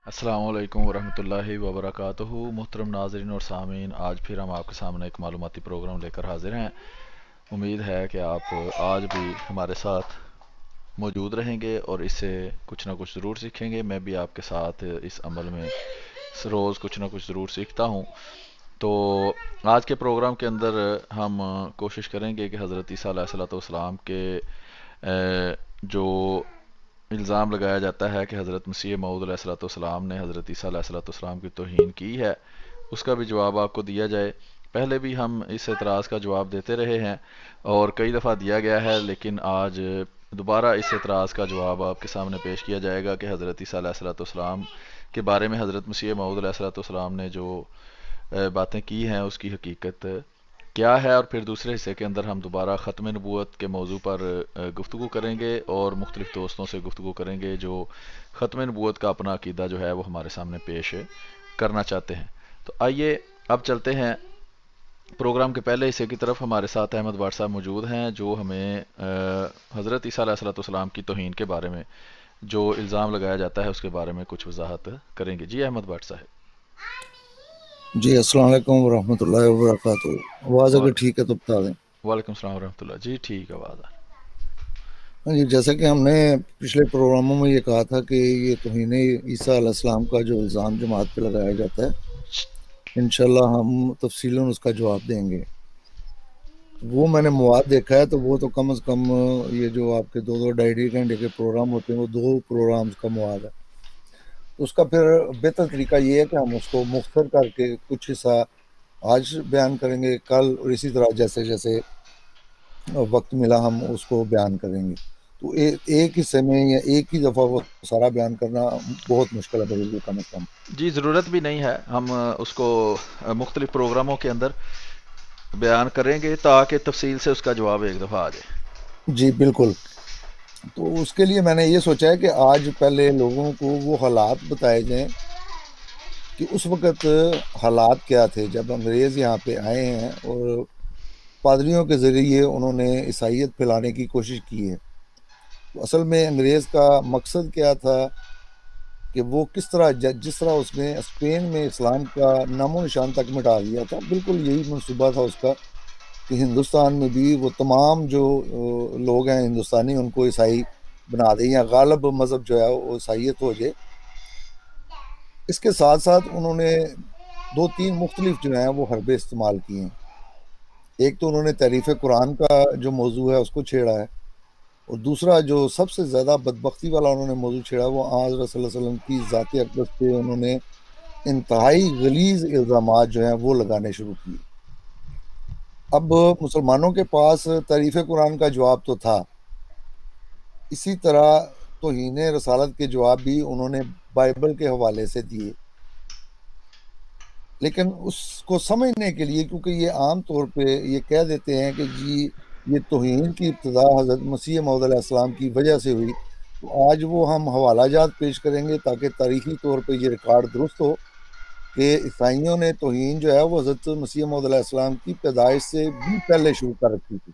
السلام علیکم ورحمۃ اللہ وبرکاتہ۔ محترم ناظرین اور سامعین، آج پھر ہم آپ کے سامنے ایک معلوماتی پروگرام لے کر حاضر ہیں۔ امید ہے کہ آپ آج بھی ہمارے ساتھ موجود رہیں گے اور اس سے کچھ نہ کچھ ضرور سیکھیں گے۔ میں بھی آپ کے ساتھ اس عمل میں روز کچھ نہ کچھ ضرور سیکھتا ہوں۔ تو آج کے پروگرام کے اندر ہم کوشش کریں گے کہ حضرت عیسیٰ علیہ الصلوۃ والسلام کے جو الزام لگایا جاتا ہے کہ حضرت مسیح موعود علیہ الصلوۃ والسلام نے حضرت عیسیٰ علیہ الصلوۃ والسلام کی توہین کی ہے، اس کا بھی جواب آپ کو دیا جائے۔ پہلے بھی ہم اس اعتراض کا جواب دیتے رہے ہیں اور کئی دفعہ دیا گیا ہے، لیکن آج دوبارہ اس اعتراض کا جواب آپ کے سامنے پیش کیا جائے گا کہ حضرت عیسیٰ علیہ الصلوۃ والسلام کے بارے میں حضرت مسیح موعود علیہ الصلوۃ والسلام نے جو باتیں کی ہیں اس کی حقیقت کیا ہے، اور پھر دوسرے حصے کے اندر ہم دوبارہ ختم نبوت کے موضوع پر گفتگو کریں گے اور مختلف دوستوں سے گفتگو کریں گے جو ختم نبوت کا اپنا عقیدہ جو ہے وہ ہمارے سامنے پیش کرنا چاہتے ہیں۔ تو آئیے اب چلتے ہیں پروگرام کے پہلے حصے کی طرف۔ ہمارے ساتھ احمد بٹ صاحب موجود ہیں جو ہمیں حضرت عیسیٰ علیہ السلام کی توہین کے بارے میں جو الزام لگایا جاتا ہے اس کے بارے میں کچھ وضاحت کریں گے۔ جی احمد بٹ صاحب۔ جی السلام علیکم ورحمۃ اللہ وبرکاتہ۔ آواز اگر ٹھیک ہے تو بتا دیں۔ وعلیکم السلام ورحمۃ اللہ۔ جی ٹھیک ہے، آواز جی جیسا کہ ہم نے پچھلے پروگراموں میں یہ کہا تھا کہ یہ توہین عیسیٰ علیہ السلام کا جو الزام جماعت پہ لگایا جاتا ہے، انشاءاللہ ہم تفصیلاً اس کا جواب دیں گے۔ وہ میں نے مواد دیکھا ہے تو وہ تو کم از کم یہ جو آپ کے 2-2 گھنٹے کے پروگرام ہوتے ہیں وہ 2 پروگرامز کا مواد ہے۔ اس کا پھر بہتر طریقہ یہ ہے کہ ہم اس کو مختصر کر کے کچھ حصہ آج بیان کریں گے، کل، اور اسی طرح جیسے جیسے وقت ملا ہم اس کو بیان کریں گے۔ تو ایک حصے میں یا ایک ہی دفعہ وہ سارا بیان کرنا بہت مشکل ہے میرے لیے، کم از کم۔ جی ضرورت بھی نہیں ہے، ہم اس کو مختلف پروگراموں کے اندر بیان کریں گے تاکہ تفصیل سے اس کا جواب ایک دفعہ آ جائے۔ جی بالکل۔ تو اس کے لیے میں نے یہ سوچا ہے کہ آج پہلے لوگوں کو وہ حالات بتائے جائیں کہ اس وقت حالات کیا تھے جب انگریز یہاں پہ آئے ہیں اور پادریوں کے ذریعے انہوں نے عیسائیت پھیلانے کی کوشش کی ہے۔ تو اصل میں انگریز کا مقصد کیا تھا کہ وہ کس طرح جس طرح اس نے اسپین میں اسلام کا نام و نشان تک مٹا دیا تھا، بالکل یہی منصوبہ تھا اس کا کہ ہندوستان میں بھی وہ تمام جو لوگ ہیں ہندوستانی ان کو عیسائی بنا دیں یا غالب مذہب جو ہے وہ عیسائیت ہو جائے۔ اس کے ساتھ ساتھ انہوں نے 2-3 مختلف جو ہیں وہ حربے استعمال کیے ہیں۔ ایک تو انہوں نے تحریف قرآن کا جو موضوع ہے اس کو چھیڑا ہے، اور دوسرا جو سب سے زیادہ بدبختی والا انہوں نے موضوع چھیڑا وہ حضرت صلی اللہ علیہ وسلم کی ذات اقدس پہ انہوں نے انتہائی غلیظ الزامات جو ہیں وہ لگانے شروع کیے۔ اب مسلمانوں کے پاس تحریف قرآن کا جواب تو تھا، اسی طرح توہین رسالت کے جواب بھی انہوں نے بائبل کے حوالے سے دیے، لیکن اس کو سمجھنے کے لیے، کیونکہ یہ عام طور پہ یہ کہہ دیتے ہیں کہ جی یہ توہین کی ابتدا حضرت مسیح موعود علیہ السلام کی وجہ سے ہوئی، تو آج وہ ہم حوالہ جات پیش کریں گے تاکہ تاریخی طور پہ یہ ریکارڈ درست ہو کہ عیسائیوں نے توہین جو ہے وہ حضرت مسیح موعود علیہ السلام کی پیدائش سے بھی پہلے شروع کر رکھی تھی۔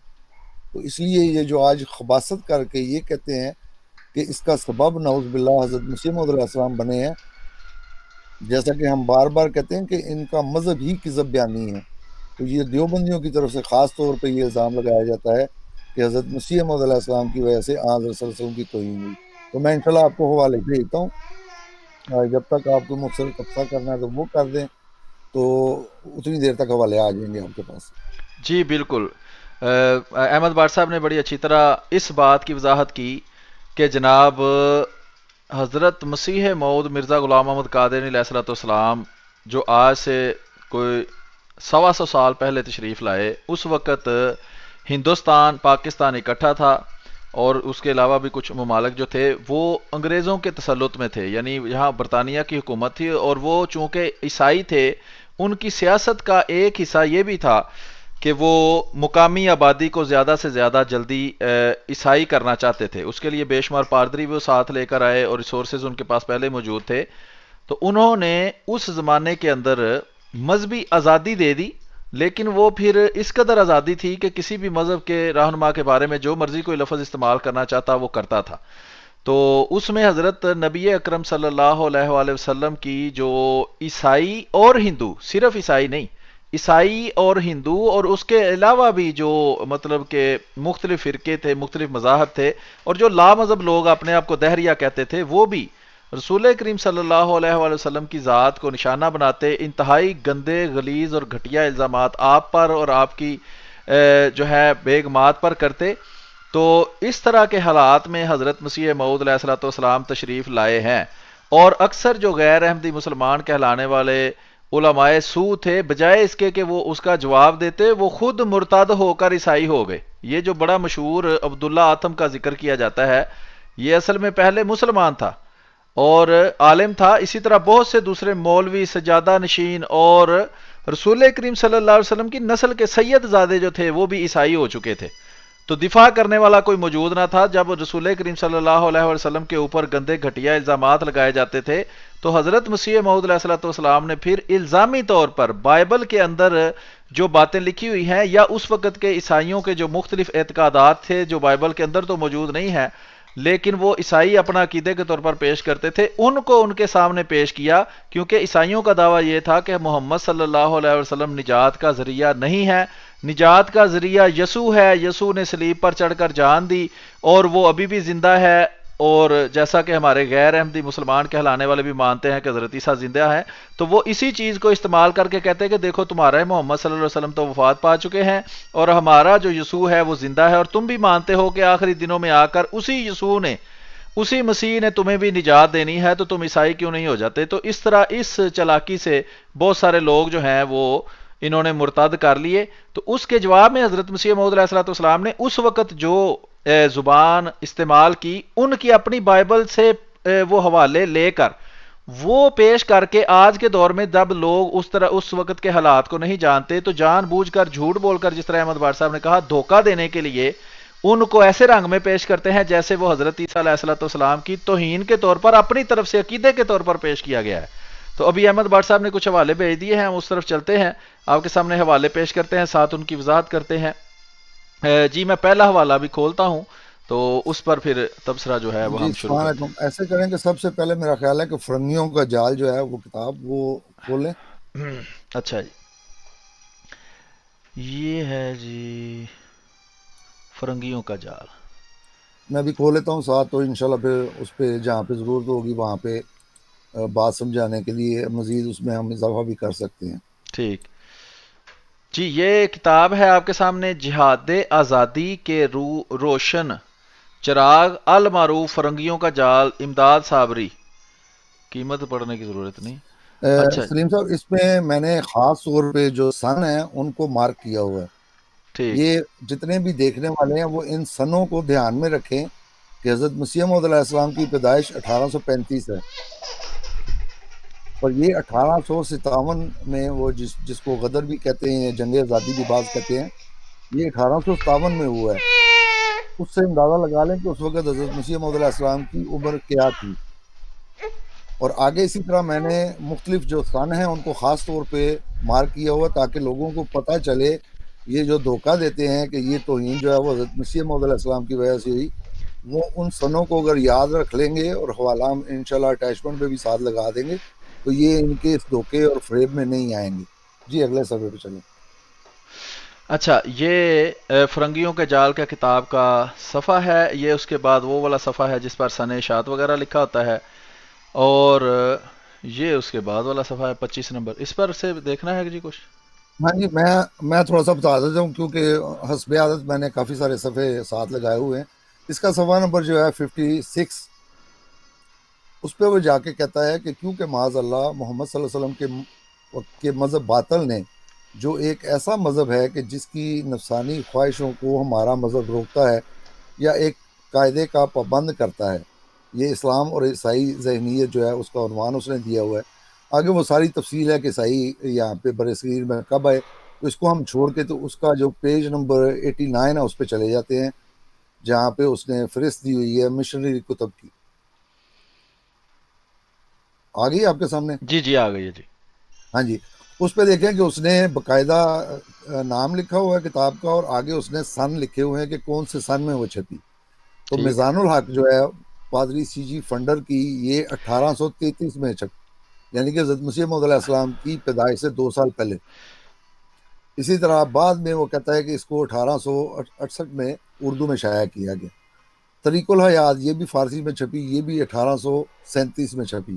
تو اس لیے یہ جو آج خباثت کر کے یہ کہتے ہیں کہ اس کا سبب نعوذ باللہ حضرت مسیح موعود علیہ السلام بنے ہیں، جیسا کہ ہم بار بار کہتے ہیں کہ ان کا مذہب ہی کذب بیانی ہے۔ تو یہ دیوبندیوں کی طرف سے خاص طور پہ یہ الزام لگایا جاتا ہے کہ حضرت مسیح موعود علیہ السلام کی وجہ سے حضرت صلی اللہ علیہ وسلم کی توہین ہوئی۔ تو میں انشاءاللہ آپ کو حوالے بھیجتا ہوں، جب تک آپ کو مختصر تبصرہ کرنا ہے تو وہ کر دیں، تو اتنی دیر تک حوالے آ جائیں گے آپ کے پاس۔ جی بالکل۔ احمد بٹ صاحب نے بڑی اچھی طرح اس بات کی وضاحت کی کہ جناب حضرت مسیح موعود مرزا غلام محمد قادری علیہ الصلوۃ والسلام جو آج سے کوئی 125 سال پہلے تشریف لائے، اس وقت ہندوستان پاکستان اکٹھا تھا اور اس کے علاوہ بھی کچھ ممالک جو تھے وہ انگریزوں کے تسلط میں تھے، یعنی یہاں برطانیہ کی حکومت تھی، اور وہ چونکہ عیسائی تھے ان کی سیاست کا ایک حصہ یہ بھی تھا کہ وہ مقامی آبادی کو زیادہ سے زیادہ جلدی عیسائی کرنا چاہتے تھے۔ اس کے لیے بے شمار پادری وہ ساتھ لے کر آئے اور ریسورسز ان کے پاس پہلے موجود تھے، تو انہوں نے اس زمانے کے اندر مذہبی آزادی دے دی، لیکن وہ پھر اس قدر آزادی تھی کہ کسی بھی مذہب کے رہنما کے بارے میں جو مرضی کوئی لفظ استعمال کرنا چاہتا وہ کرتا تھا۔ تو اس میں حضرت نبی اکرم صلی اللہ علیہ وآلہ وسلم کی جو عیسائی اور ہندو، صرف عیسائی نہیں، عیسائی اور ہندو اور اس کے علاوہ بھی جو مطلب کہ مختلف فرقے تھے، مختلف مذاہب تھے، اور جو لا مذہب لوگ اپنے آپ کو دہریہ کہتے تھے، وہ بھی رسول کریم صلی اللہ علیہ وآلہ وسلم کی ذات کو نشانہ بناتے انتہائی گندے، غلیظ اور گھٹیا الزامات آپ پر اور آپ کی جو ہے بیگمات پر کرتے۔ تو اس طرح کے حالات میں حضرت مسیح موعود علیہ الصلوۃ والسلام تشریف لائے ہیں، اور اکثر جو غیر احمدی مسلمان کہلانے والے علماء سو تھے، بجائے اس کے کہ وہ اس کا جواب دیتے، وہ خود مرتد ہو کر عیسائی ہو گئے۔ یہ جو بڑا مشہور عبداللہ آتم کا ذکر کیا جاتا ہے، یہ اصل میں پہلے مسلمان تھا اور عالم تھا۔ اسی طرح بہت سے دوسرے مولوی، سجادہ نشین اور رسول کریم صلی اللہ علیہ وسلم کی نسل کے سید زادے جو تھے وہ بھی عیسائی ہو چکے تھے۔ تو دفاع کرنے والا کوئی موجود نہ تھا جب رسول کریم صلی اللہ علیہ وسلم کے اوپر گندے گھٹیا الزامات لگائے جاتے تھے۔ تو حضرت مسیح موعود علیہ الصلوۃ والسلام نے پھر الزامی طور پر بائبل کے اندر جو باتیں لکھی ہوئی ہیں، یا اس وقت کے عیسائیوں کے جو مختلف اعتقادات تھے جو بائبل کے اندر تو موجود نہیں ہیں لیکن وہ عیسائی اپنا عقیدے کے طور پر پیش کرتے تھے، ان کو ان کے سامنے پیش کیا، کیونکہ عیسائیوں کا دعویٰ یہ تھا کہ محمد صلی اللہ علیہ وسلم نجات کا ذریعہ نہیں ہے، نجات کا ذریعہ یسوع ہے، یسوع نے صلیب پر چڑھ کر جان دی اور وہ ابھی بھی زندہ ہے، اور جیسا کہ ہمارے غیر احمدی مسلمان کہلانے والے بھی مانتے ہیں کہ حضرت عیسیٰ زندہ ہے، تو وہ اسی چیز کو استعمال کر کے کہتے ہیں کہ دیکھو تمہارے محمد صلی اللہ علیہ وسلم تو وفات پا چکے ہیں اور ہمارا جو یسوع ہے وہ زندہ ہے، اور تم بھی مانتے ہو کہ آخری دنوں میں آ کر اسی یسوع نے، اسی مسیح نے تمہیں بھی نجات دینی ہے، تو تم عیسائی کیوں نہیں ہو جاتے؟ تو اس طرح اس چلاکی سے بہت سارے لوگ جو ہیں وہ انہوں نے مرتد کر لیے۔ تو اس کے جواب میں حضرت مسیح موعود علیہ الصلوۃ والسلام نے اس وقت جو زبان استعمال کی، ان کی اپنی بائبل سے وہ حوالے لے کر وہ پیش کر کے، آج کے دور میں جب لوگ اس طرح اس وقت کے حالات کو نہیں جانتے تو جان بوجھ کر جھوٹ بول کر، جس طرح احمد بار صاحب نے کہا، دھوکہ دینے کے لیے ان کو ایسے رنگ میں پیش کرتے ہیں جیسے وہ حضرت عیسیٰ علیہ الصلوۃ والسلام کی توہین کے طور پر اپنی طرف سے عقیدے کے طور پر پیش کیا گیا ہے۔ تو ابھی احمد بار صاحب نے کچھ حوالے بھیج دیے ہیں، ہم اس طرف چلتے ہیں، آپ کے سامنے حوالے پیش کرتے ہیں، ساتھ ان کی وضاحت کرتے ہیں۔ جی میں پہلا حوالہ بھی کھولتا ہوں تو اس پر پھر تبصرہ جو ہے وہ جی ہم شروع السلام کرتے علیکم۔ ایسے کریں کہ سب سے پہلے میرا خیال ہے کہ فرنگیوں کا جال جو ہے وہ کتاب وہ کھولیں۔ ہیں۔ اچھا جی، یہ ہے جی فرنگیوں کا جال۔ میں بھی کھول لیتا ہوں ساتھ، تو انشاءاللہ پھر اس پہ جہاں پہ ضرورت ہوگی وہاں پہ بات سمجھانے کے لیے مزید اس میں ہم اضافہ بھی کر سکتے ہیں۔ ٹھیک جی، یہ کتاب ہے آپ کے سامنے، جہاد آزادی کے روشن چراغ المعروف فرنگیوں کا جال، امداد صابری۔ قیمت پڑھنے کی ضرورت نہیں۔ اچھا سلیم صاحب، اس میں نے خاص طور پہ جو سن ہیں ان کو مارک کیا ہوا ہے۔ ٹھیک، یہ جتنے بھی دیکھنے والے ہیں وہ ان سنوں کو دھیان میں رکھیں کہ حضرت مسیح موعود علیہ السلام کی پیدائش 1835 ہے، اور یہ 1857 میں وہ جس کو غدر بھی کہتے ہیں، جنگ آزادی بھی بعض کہتے ہیں، یہ 1857 میں ہوا ہے۔ اس سے اندازہ لگا لیں کہ اس وقت حضرت مسیح موعود علیہ السلام کی عمر کیا تھی۔ اور آگے اسی طرح میں نے مختلف جو سن ہیں ان کو خاص طور پہ مارک کیا ہوا تاکہ لوگوں کو پتہ چلے، یہ جو دھوکہ دیتے ہیں کہ یہ توہین جو ہے وہ حضرت مسیح موعود علیہ السلام کی وجہ سے ہوئی، وہ ان سنوں کو اگر یاد رکھ لیں گے اور حوالہ ہم انشاءاللہ اٹیچمنٹ پہ بھی ساتھ لگا دیں گے تو یہ ان کے اس دھوکے اور فریب میں نہیں آئیں گے۔ جی اگلے صفحے پہ چلیں۔ اچھا، یہ فرنگیوں کے جال کا کتاب کا صفحہ ہے، یہ اس کے بعد وہ والا صفحہ ہے جس پر سن اشاعت وغیرہ لکھا ہوتا ہے، اور یہ اس کے بعد والا صفحہ ہے 25 نمبر۔ اس پر سے دیکھنا ہے کہ جی کچھ؟ ہاں جی، میں تھوڑا سا بتا دیتا ہوں کیونکہ حسب عادت میں نے کافی سارے صفحے ساتھ لگائے ہوئے ہیں۔ اس کا صفحہ نمبر جو ہے 56، اس پہ وہ جا کے کہتا ہے کہ کیونکہ معاذ اللہ محمد صلی اللہ علیہ وسلم کے مذہب باطل نے، جو ایک ایسا مذہب ہے کہ جس کی نفسانی خواہشوں کو ہمارا مذہب روکتا ہے یا ایک قاعدے کا پابند کرتا ہے، یہ اسلام اور عیسائی ذہنیت جو ہے اس کا عنوان اس نے دیا ہوا ہے۔ آگے وہ ساری تفصیل ہے کہ عیسائی یہاں پہ برصغیر میں کب آئے، تو اس کو ہم چھوڑ کے تو اس کا جو پیج نمبر 89 ہے اس پہ چلے جاتے ہیں، جہاں پہ اس نے فہرست دی ہوئی ہے مشنری کتب کی۔ آ گئی آپ کے سامنے؟ جی جی آ گئی ہے جی۔ ہاں جی، اس پہ دیکھیں کہ اس نے باقاعدہ نام لکھا ہوا ہے کتاب کا، اور آگے اس نے سن لکھے ہوئے ہیں کہ کون سے سن میں وہ چھپی۔ تو ٹھیک، میزان الحق جو ہے پادری سی جی فنڈر کی، یہ 1833 میں چھپ، یعنی کہ حضرت مسیح موعود علیہ السلام کی پیدائش سے 2 سال پہلے۔ اسی طرح بعد میں وہ کہتا ہے کہ اس کو 1868 میں اردو میں شائع کیا گیا۔ طریق الحیات یہ بھی فارسی میں چھپی، یہ بھی 1837 میں چھپی۔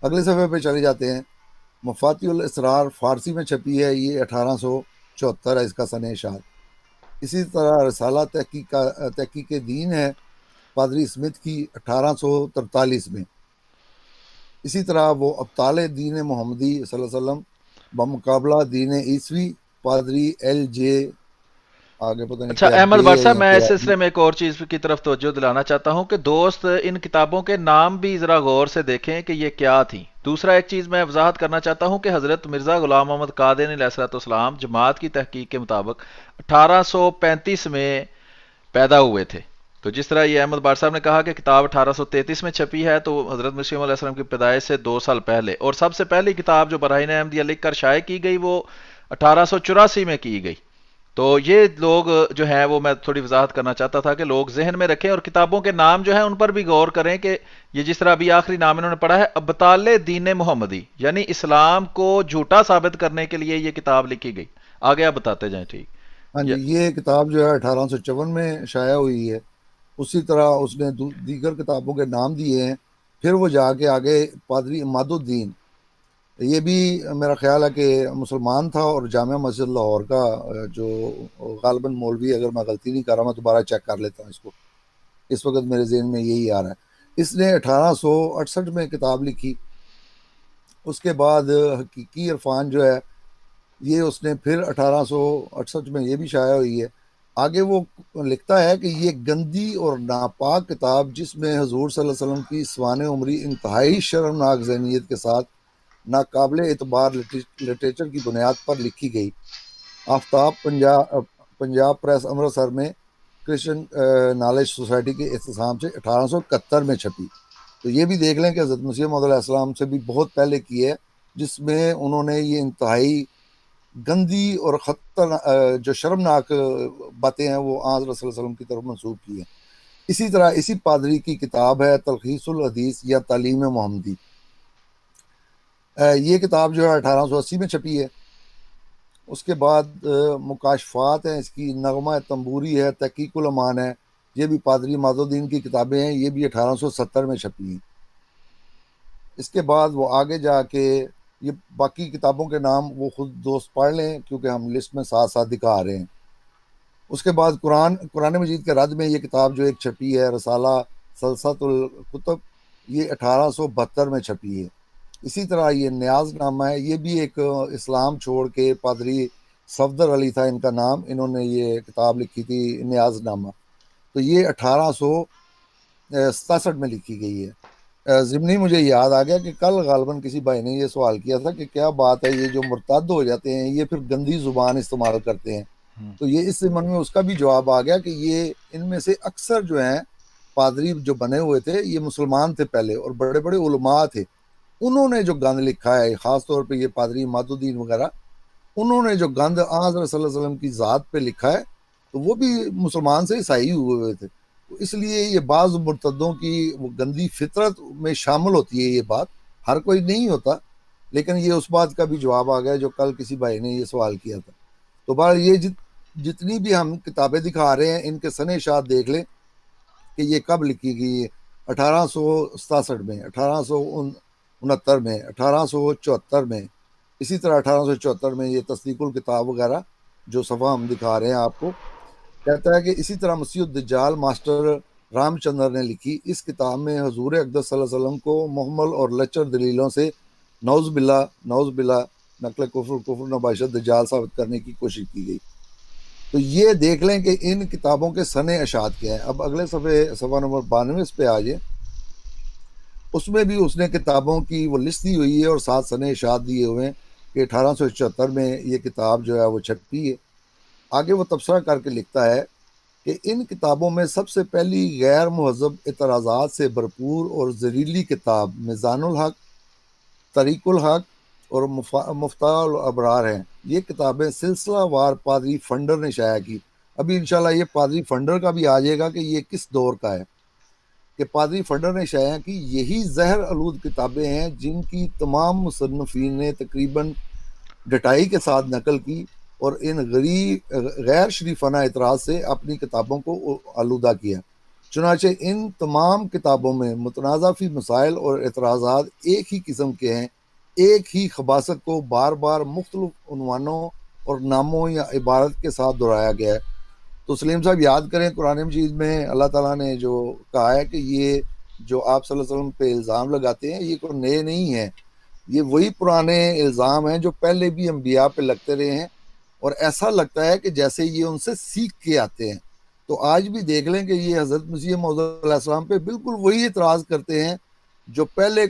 اگلے صفحے پہ چلے جاتے ہیں۔ مفاتیح الاسرار فارسی میں چھپی ہے، یہ 1874 ہے اس کا سن اشاعت۔ اسی طرح رسالہ تحقیق دین ہے پادری اسمتھ کی 1843 میں۔ اسی طرح وہ ابطال دین محمدی صلی اللہ علیہ وسلم بمقابلہ دین عیسوی پادری ایل جے، آگے پتہ نہیں اچھا کیا احمد ڈے بٹ ہے صاحب، یا میں کیا اس سلسلے میں ایک اور چیز کی طرف توجہ دلانا چاہتا ہوں کہ دوست ان کتابوں کے نام بھی ذرا غور سے دیکھیں کہ یہ کیا تھیں۔ دوسرا ایک چیز میں وضاحت کرنا چاہتا ہوں کہ حضرت مرزا غلام محمد قادری علیہ الصلوۃ والسلام جماعت کی تحقیق کے مطابق 1835 میں پیدا ہوئے تھے۔ تو جس طرح یہ احمد بٹ صاحب نے کہا کہ کتاب 1833 میں چھپی ہے، تو حضرت مسیح علیہ السلام کی پیدائش سے 2 سال پہلے، اور سب سے پہلی کتاب جو براہین احمدیہ لکھ کر شائع کی گئی وہ 1884 میں کی گئی۔ تو یہ لوگ جو ہیں وہ میں تھوڑی وضاحت کرنا چاہتا تھا کہ لوگ ذہن میں رکھیں، اور کتابوں کے نام جو ہیں ان پر بھی غور کریں کہ یہ جس طرح ابھی آخری نام انہوں نے پڑھا ہے ابطال دین محمدی، یعنی اسلام کو جھوٹا ثابت کرنے کے لیے یہ کتاب لکھی گئی۔ آگے آپ بتاتے جائیں۔ ٹھیک۔ ہاں جی، یہ کتاب جو ہے 1854 میں شائع ہوئی ہے۔ اسی طرح اس نے دیگر کتابوں کے نام دیے ہیں۔ پھر وہ جا کے آگے پادری عماد الدین، یہ بھی میرا خیال ہے کہ مسلمان تھا، اور جامعہ مسجد لاہور کا جو غالباً مولوی، اگر میں غلطی نہیں کر رہا، میں دوبارہ چیک کر لیتا ہوں اس کو، اس وقت میرے ذہن میں یہی آ رہا ہے۔ اس نے 1868 میں کتاب لکھی۔ اس کے بعد حقیقی عرفان جو ہے یہ اس نے پھر 1868 میں یہ بھی شائع ہوئی ہے۔ آگے وہ لکھتا ہے کہ یہ گندی اور ناپاک کتاب، جس میں حضور صلی اللہ علیہ وسلم کی سوانح عمری انتہائی شرمناک ذہنیت کے ساتھ ناقابل اعتبار لٹریچر کی بنیاد پر لکھی گئی، آفتاب پنجاب پریس امرتسر میں کرسچن نالج سوسائٹی کے اہتمام سے 1871 میں چھپی۔ تو یہ بھی دیکھ لیں کہ حضرت مسیح موعود علیہ السلام سے بھی بہت پہلے کی ہے، جس میں انہوں نے یہ انتہائی گندی اور جو شرمناک باتیں ہیں وہ آن رسول اللہ علیہ وسلم کی طرف منسوب کی ہیں۔ اسی طرح اسی پادری کی کتاب ہے تلخیص الحدیث یا تعلیم محمدی۔ یہ کتاب جو ہے 1880 میں چھپی ہے۔ اس کے بعد مکاشفات ہیں اس کی، نغمہ تنبوری ہے، تحقیق الامان ہے، یہ بھی پادری عماد الدین کی کتابیں ہیں، یہ بھی 1870 میں چھپی ہیں۔ اس کے بعد وہ آگے جا کے یہ باقی کتابوں کے نام وہ خود دوست پڑھ لیں، کیونکہ ہم لسٹ میں ساتھ ساتھ دکھا رہے ہیں۔ اس کے بعد قرآن مجید کے رد میں یہ کتاب جو ایک چھپی ہے، رسالہ سلسلۃ الکتب، یہ 1872 میں چھپی ہے۔ اسی طرح یہ نیاز نامہ ہے، یہ بھی ایک اسلام چھوڑ کے پادری صفدر علی تھا ان کا نام، انہوں نے یہ کتاب لکھی تھی نیاز نامہ، تو یہ 1867 میں لکھی گئی ہے۔ ضمنی مجھے یاد آ گیا کہ کل غالباً کسی بھائی نے یہ سوال کیا تھا کہ کیا بات ہے یہ جو مرتد ہو جاتے ہیں یہ پھر گندی زبان استعمال کرتے ہیں، تو یہ اس ضمن میں اس کا بھی جواب آ گیا کہ یہ ان میں سے اکثر جو ہیں پادری جو بنے ہوئے تھے یہ مسلمان تھے پہلے، اور بڑے بڑے علماء تھے، انہوں نے جو گند لکھا ہے، خاص طور پہ یہ پادری عماد الدین وغیرہ، انہوں نے جو گند حضرت صلی اللہ علیہ وسلم کی ذات پہ لکھا ہے تو وہ بھی مسلمان سے عیسائی ہوئے تھے، تو اس لیے یہ بعض مرتدوں کی وہ گندی فطرت میں شامل ہوتی ہے۔ یہ بات ہر کوئی نہیں ہوتا، لیکن یہ اس بات کا بھی جواب آ گیا جو کل کسی بھائی نے یہ سوال کیا تھا۔ تو بہرحال یہ جتنی بھی ہم کتابیں دکھا رہے ہیں ان کے سن اشاعت دیکھ لیں کہ یہ کب لکھی گئی ہے، 1867 میں، 1869 میں، 1874 میں، اسی طرح 1874 میں یہ تصدیق الکتاب وغیرہ جو صفحہ ہم دکھا رہے ہیں آپ کو، کہتا ہے کہ اسی طرح مسیح الدجال ماسٹر رام چندر نے لکھی۔ اس کتاب میں حضور اقدس صلی اللہ علیہ وسلم کو محمل اور لچر دلیلوں سے نعوذ باللہ نقل کفر نباشت دجال ثابت کرنے کی کوشش کی گئی۔ تو یہ دیکھ لیں کہ ان کتابوں کے سن اشاعت کیا ہے۔ اب اگلے صفحہ نمبر 92 پہ آ جائیں، اس میں بھی اس نے کتابوں کی وہ لسٹ دی ہوئی ہے اور ساتھ سن اشاعت دیے ہوئے ہیں کہ 1874 میں یہ کتاب جو ہے وہ چھپی ہے۔ آگے وہ تبصرہ کر کے لکھتا ہے کہ ان کتابوں میں سب سے پہلی غیر مہذب اعتراضات سے بھرپور اور زہریلی کتاب میزان الحق، طریق الحق اور مفتاح الابرار ہیں۔ یہ کتابیں سلسلہ وار پادری فنڈر نے شائع کی۔ ابھی انشاءاللہ یہ پادری فنڈر کا بھی آ جائے گا کہ یہ کس دور کا ہے۔ کہ پادری فنڈر نے شائع کی یہی زہر آلود کتابیں ہیں جن کی تمام مصنفین نے تقریباً ڈٹائی کے ساتھ نقل کی اور ان غیر شریفانہ اعتراض سے اپنی کتابوں کو آلودہ کیا۔ چنانچہ ان تمام کتابوں میں متنازع فی مسائل اور اعتراضات ایک ہی قسم کے ہیں، ایک ہی خباثت کو بار بار مختلف عنوانوں اور ناموں یا عبارت کے ساتھ دہرایا گیا ہے۔ تو سلیم صاحب یاد کریں قرآن مجید میں اللہ تعالیٰ نے جو کہا ہے کہ یہ جو آپ صلی اللہ علیہ وسلم پہ الزام لگاتے ہیں یہ کوئی نئے نہیں ہیں، یہ وہی پرانے الزام ہیں جو پہلے بھی انبیاء پہ لگتے رہے ہیں، اور ایسا لگتا ہے کہ جیسے یہ ان سے سیکھ کے آتے ہیں۔ تو آج بھی دیکھ لیں کہ یہ حضرت مسیح موعود علیہ السلام پہ بالکل وہی اعتراض کرتے ہیں جو پہلے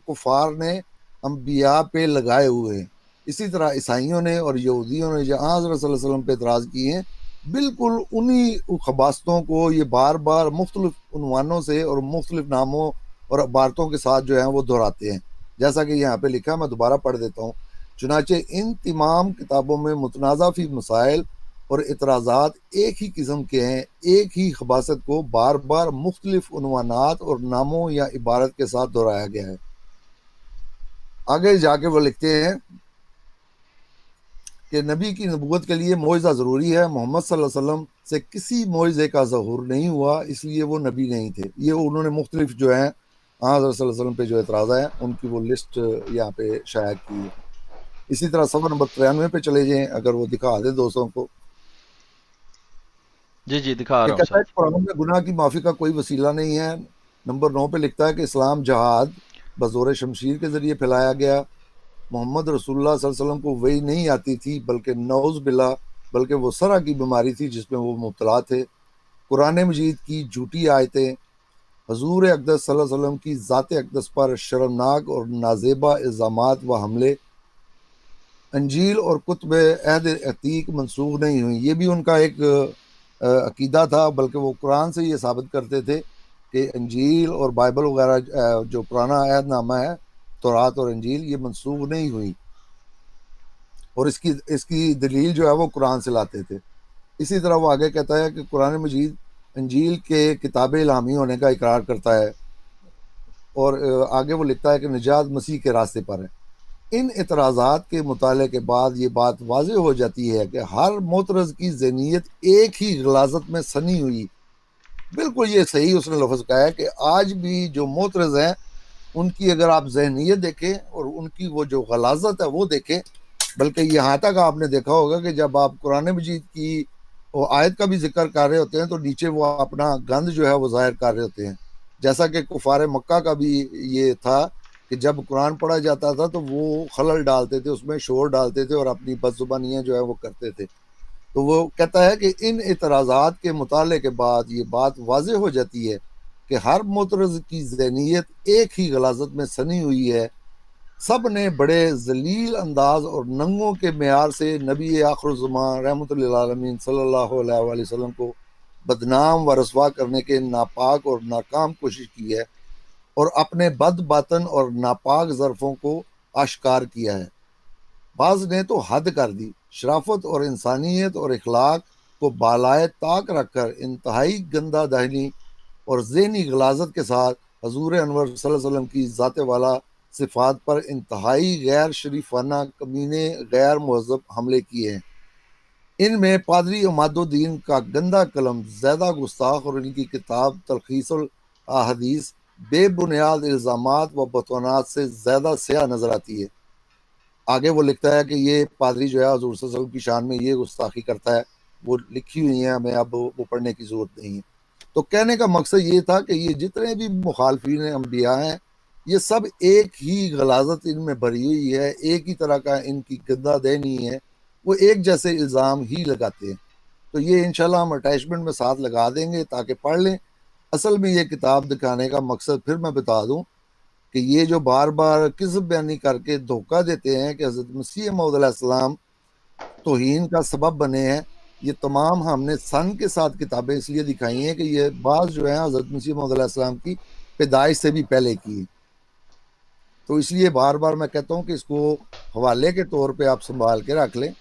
کفار نے انبیاء پہ لگائے ہوئے ہیں۔ اسی طرح عیسائیوں نے اور یہودیوں نے جہاں حضرت صلی اللہ علیہ وسلم پہ اعتراض کیے ہیں، بالکل انہی خباستوں کو یہ بار بار مختلف عنوانوں سے اور مختلف ناموں اور عبارتوں کے ساتھ جو ہیں وہ دہراتے ہیں، جیسا کہ یہاں پہ لکھا ہے، میں دوبارہ پڑھ دیتا ہوں۔ چنانچہ ان تمام کتابوں میں متنازع فی مسائل اور اعتراضات ایک ہی قسم کے ہیں، ایک ہی خباثت کو بار بار مختلف عنوانات اور ناموں یا عبارت کے ساتھ دہرایا گیا ہے۔ آگے جا کے وہ لکھتے ہیں کہ نبی کی نبوت کے لیے معجزہ ضروری ہے، محمد صلی اللہ علیہ وسلم سے کسی معجزے کا ظہور نہیں ہوا، اس لیے وہ نبی نہیں تھے۔ یہ انہوں نے مختلف جو ہیں حضرت صلی اللہ علیہ وسلم پہ جو اعتراض ہے ان کی وہ لسٹ یہاں پہ شائع کی ہے۔ اسی طرح صفحہ نمبر 93 پہ چلے جائیں، اگر وہ دکھا دیں دوستوں کو، جی دکھا کہ رہا ہوں کہتا ہے سر۔ کہ قرآن میں گناہ کی معافی کا کوئی وسیلہ نہیں ہے۔ نمبر 9 پہ لکھتا ہے کہ اسلام جہاد بزور شمشیر کے ذریعے پھیلایا گیا، محمد رسول اللہ صلی اللہ علیہ وسلم کو وہی نہیں آتی تھی بلکہ نعوذ باللہ بلکہ وہ سرہ کی بیماری تھی جس میں وہ مبتلا تھے۔ قرآن مجید کی جھوٹی آیتیں، حضور اقدس صلی اللہ علیہ وسلم کی ذات اقدس پر شرمناک اور نازیبہ الزامات و حملے، انجیل اور کتب عہد عتیق منسوخ نہیں ہوئی۔ یہ بھی ان کا ایک عقیدہ تھا، بلکہ وہ قرآن سے یہ ثابت کرتے تھے کہ انجیل اور بائبل وغیرہ جو پرانا عہد نامہ ہے، تورات اور انجیل، یہ منسوخ نہیں ہوئی، اور اس کی دلیل جو ہے وہ قرآن سے لاتے تھے۔ اسی طرح وہ آگے کہتا ہے کہ قرآن مجید انجیل کے کتاب الہامی ہونے کا اقرار کرتا ہے، اور آگے وہ لکھتا ہے کہ نجات مسیح کے راستے پر ہے۔ ان اعتراضات کے مطالعے کے بعد یہ بات واضح ہو جاتی ہے کہ ہر معترض کی ذہنیت ایک ہی غلاظت میں سنی ہوئی، بالکل یہ صحیح اس نے لفظ کہا ہے کہ آج بھی جو معترض ہیں ان کی اگر آپ ذہنیت دیکھیں اور ان کی وہ جو غلاظت ہے وہ دیکھیں، بلکہ یہاں تک آپ نے دیکھا ہوگا کہ جب آپ قرآن مجید کی وہ آیت کا بھی ذکر کر رہے ہوتے ہیں تو نیچے وہ اپنا گند جو ہے وہ ظاہر کر رہے ہوتے ہیں، جیسا کہ کفار مکہ کا بھی یہ تھا کہ جب قرآن پڑھا جاتا تھا تو وہ خلل ڈالتے تھے، اس میں شور ڈالتے تھے اور اپنی بد زبانیاں جو ہے وہ کرتے تھے۔ تو وہ کہتا ہے کہ ان اعتراضات کے مطالعے کے بعد یہ بات واضح ہو جاتی ہے کہ ہر معترض کی ذہنیت ایک ہی غلاظت میں سنی ہوئی ہے، سب نے بڑے ذلیل انداز اور ننگوں کے معیار سے نبی آخر الزمان رحمۃ اللہ عالمین صلی اللہ علیہ وآلہ وسلم کو بدنام و رسوا کرنے کے ناپاک اور ناکام کوشش کی ہے، اور اپنے بد باطن اور ناپاک ظرفوں کو آشکار کیا ہے۔ بعض نے تو حد کر دی، شرافت اور انسانیت اور اخلاق کو بالائے طاق رکھ کر انتہائی گندہ دہنی اور ذہنی غلاظت کے ساتھ حضور انور صلی اللہ علیہ وسلم کی ذات والا صفات پر انتہائی غیر شریفانہ کمینے غیر مہذب حملے کیے ہیں۔ ان میں پادری عماد الدین کا گندا قلم زیادہ گستاخ اور ان کی کتاب تلخیص الاحادیث بے بنیاد الزامات و بطونات سے زیادہ سیاہ نظر آتی ہے۔ آگے وہ لکھتا ہے کہ یہ پادری جو ہے حضور صلی اللہ علیہ وسلم کی شان میں یہ گستاخی کرتا ہے، وہ لکھی ہوئی ہیں، ہمیں اب وہ پڑھنے کی ضرورت نہیں ہے۔ تو کہنے کا مقصد یہ تھا کہ یہ جتنے بھی مخالفین انبیاء ہیں یہ سب ایک ہی غلاظت ان میں بھری ہوئی ہے، ایک ہی طرح کا ان کی گندہ دہنی ہے، وہ ایک جیسے الزام ہی لگاتے ہیں۔ تو یہ انشاءاللہ ہم اٹیچمنٹ میں ساتھ لگا دیں گے تاکہ پڑھ لیں۔ اصل میں یہ کتاب دکھانے کا مقصد پھر میں بتا دوں کہ یہ جو بار بار کذب بیانی کر کے دھوکہ دیتے ہیں کہ حضرت مسیح موعود علیہ السلام توہین کا سبب بنے ہیں، یہ تمام ہم نے سن کے ساتھ کتابیں اس لیے دکھائی ہیں کہ یہ بعض جو ہیں حضرت مسیح موعود علیہ السلام کی پیدائش سے بھی پہلے کی، تو اس لیے بار بار میں کہتا ہوں کہ اس کو حوالے کے طور پہ آپ سنبھال کے رکھ لیں،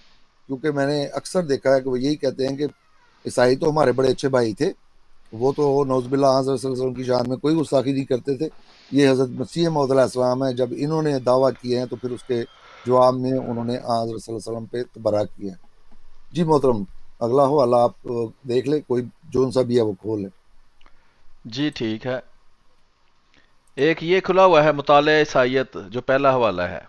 کیونکہ میں نے اکثر دیکھا ہے کہ وہ یہی کہتے ہیں کہ عیسائی تو ہمارے بڑے اچھے بھائی تھے وہ تو نوز باللہ حضرت صلی اللہ علیہ وسلم کی شان میں کوئی گستاخی نہیں کرتے تھے. یہ حضرت مسیح موعود علیہ السلام ہے، جب انہوں نے دعویٰ کیے ہیں تو پھر اس کے جواب میں انہوں نے حضرت صلی اللہ علیہ وسلم پہ تبرہ کیا ہے. جی محترم، اگلا ہو اللہ، آپ دیکھ لیں، کوئی جون سا بھی ہے وہ کھول لیں. جی ٹھیک ہے، ایک یہ کھلا ہوا ہے مطالعہ عیسائیت، جو پہلا حوالہ ہے.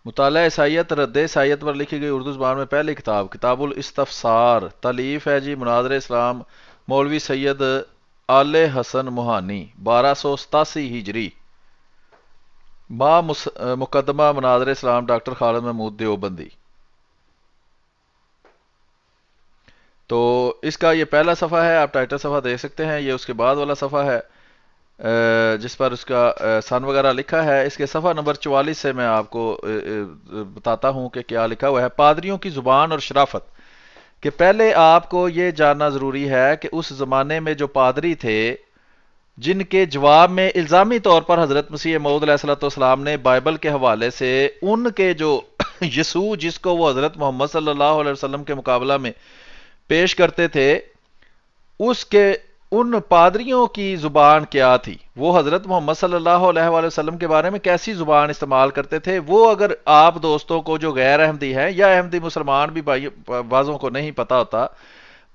مطالعہ عیسائیت رد عیسائیت پر لکھی گئی اردو زبان میں پہلی کتاب، کتاب الاستفسار، تالیف ہے جی مناظر اسلام مولوی سید آل حسن موہانی، 1287 ہجری. مقدمہ مناظر اسلام ڈاکٹر خالد محمود دیوبندی. تو اس کا یہ پہلا صفحہ ہے، آپ ٹائٹل صفحہ دیکھ سکتے ہیں. یہ اس کے بعد والا صفحہ ہے جس پر اس کا سن وغیرہ لکھا ہے. اس کے صفحہ نمبر 44 سے میں آپ کو بتاتا ہوں کہ کیا لکھا ہوا ہے. پادریوں کی زبان اور شرافت، کہ پہلے آپ کو یہ جاننا ضروری ہے کہ اس زمانے میں جو پادری تھے جن کے جواب میں الزامی طور پر حضرت مسیح موعود علیہ الصلوۃ والسلام نے بائبل کے حوالے سے ان کے جو یسوع جس کو وہ حضرت محمد صلی اللہ علیہ وسلم کے مقابلہ میں پیش کرتے تھے، اس کے ان پادریوں کی زبان کیا تھی، وہ حضرت محمد صلی اللہ علیہ وآلہ وسلم کے بارے میں کیسی زبان استعمال کرتے تھے. وہ اگر آپ دوستوں کو جو غیر احمدی ہیں یا احمدی مسلمان بھی بعضوں کو نہیں پتا ہوتا،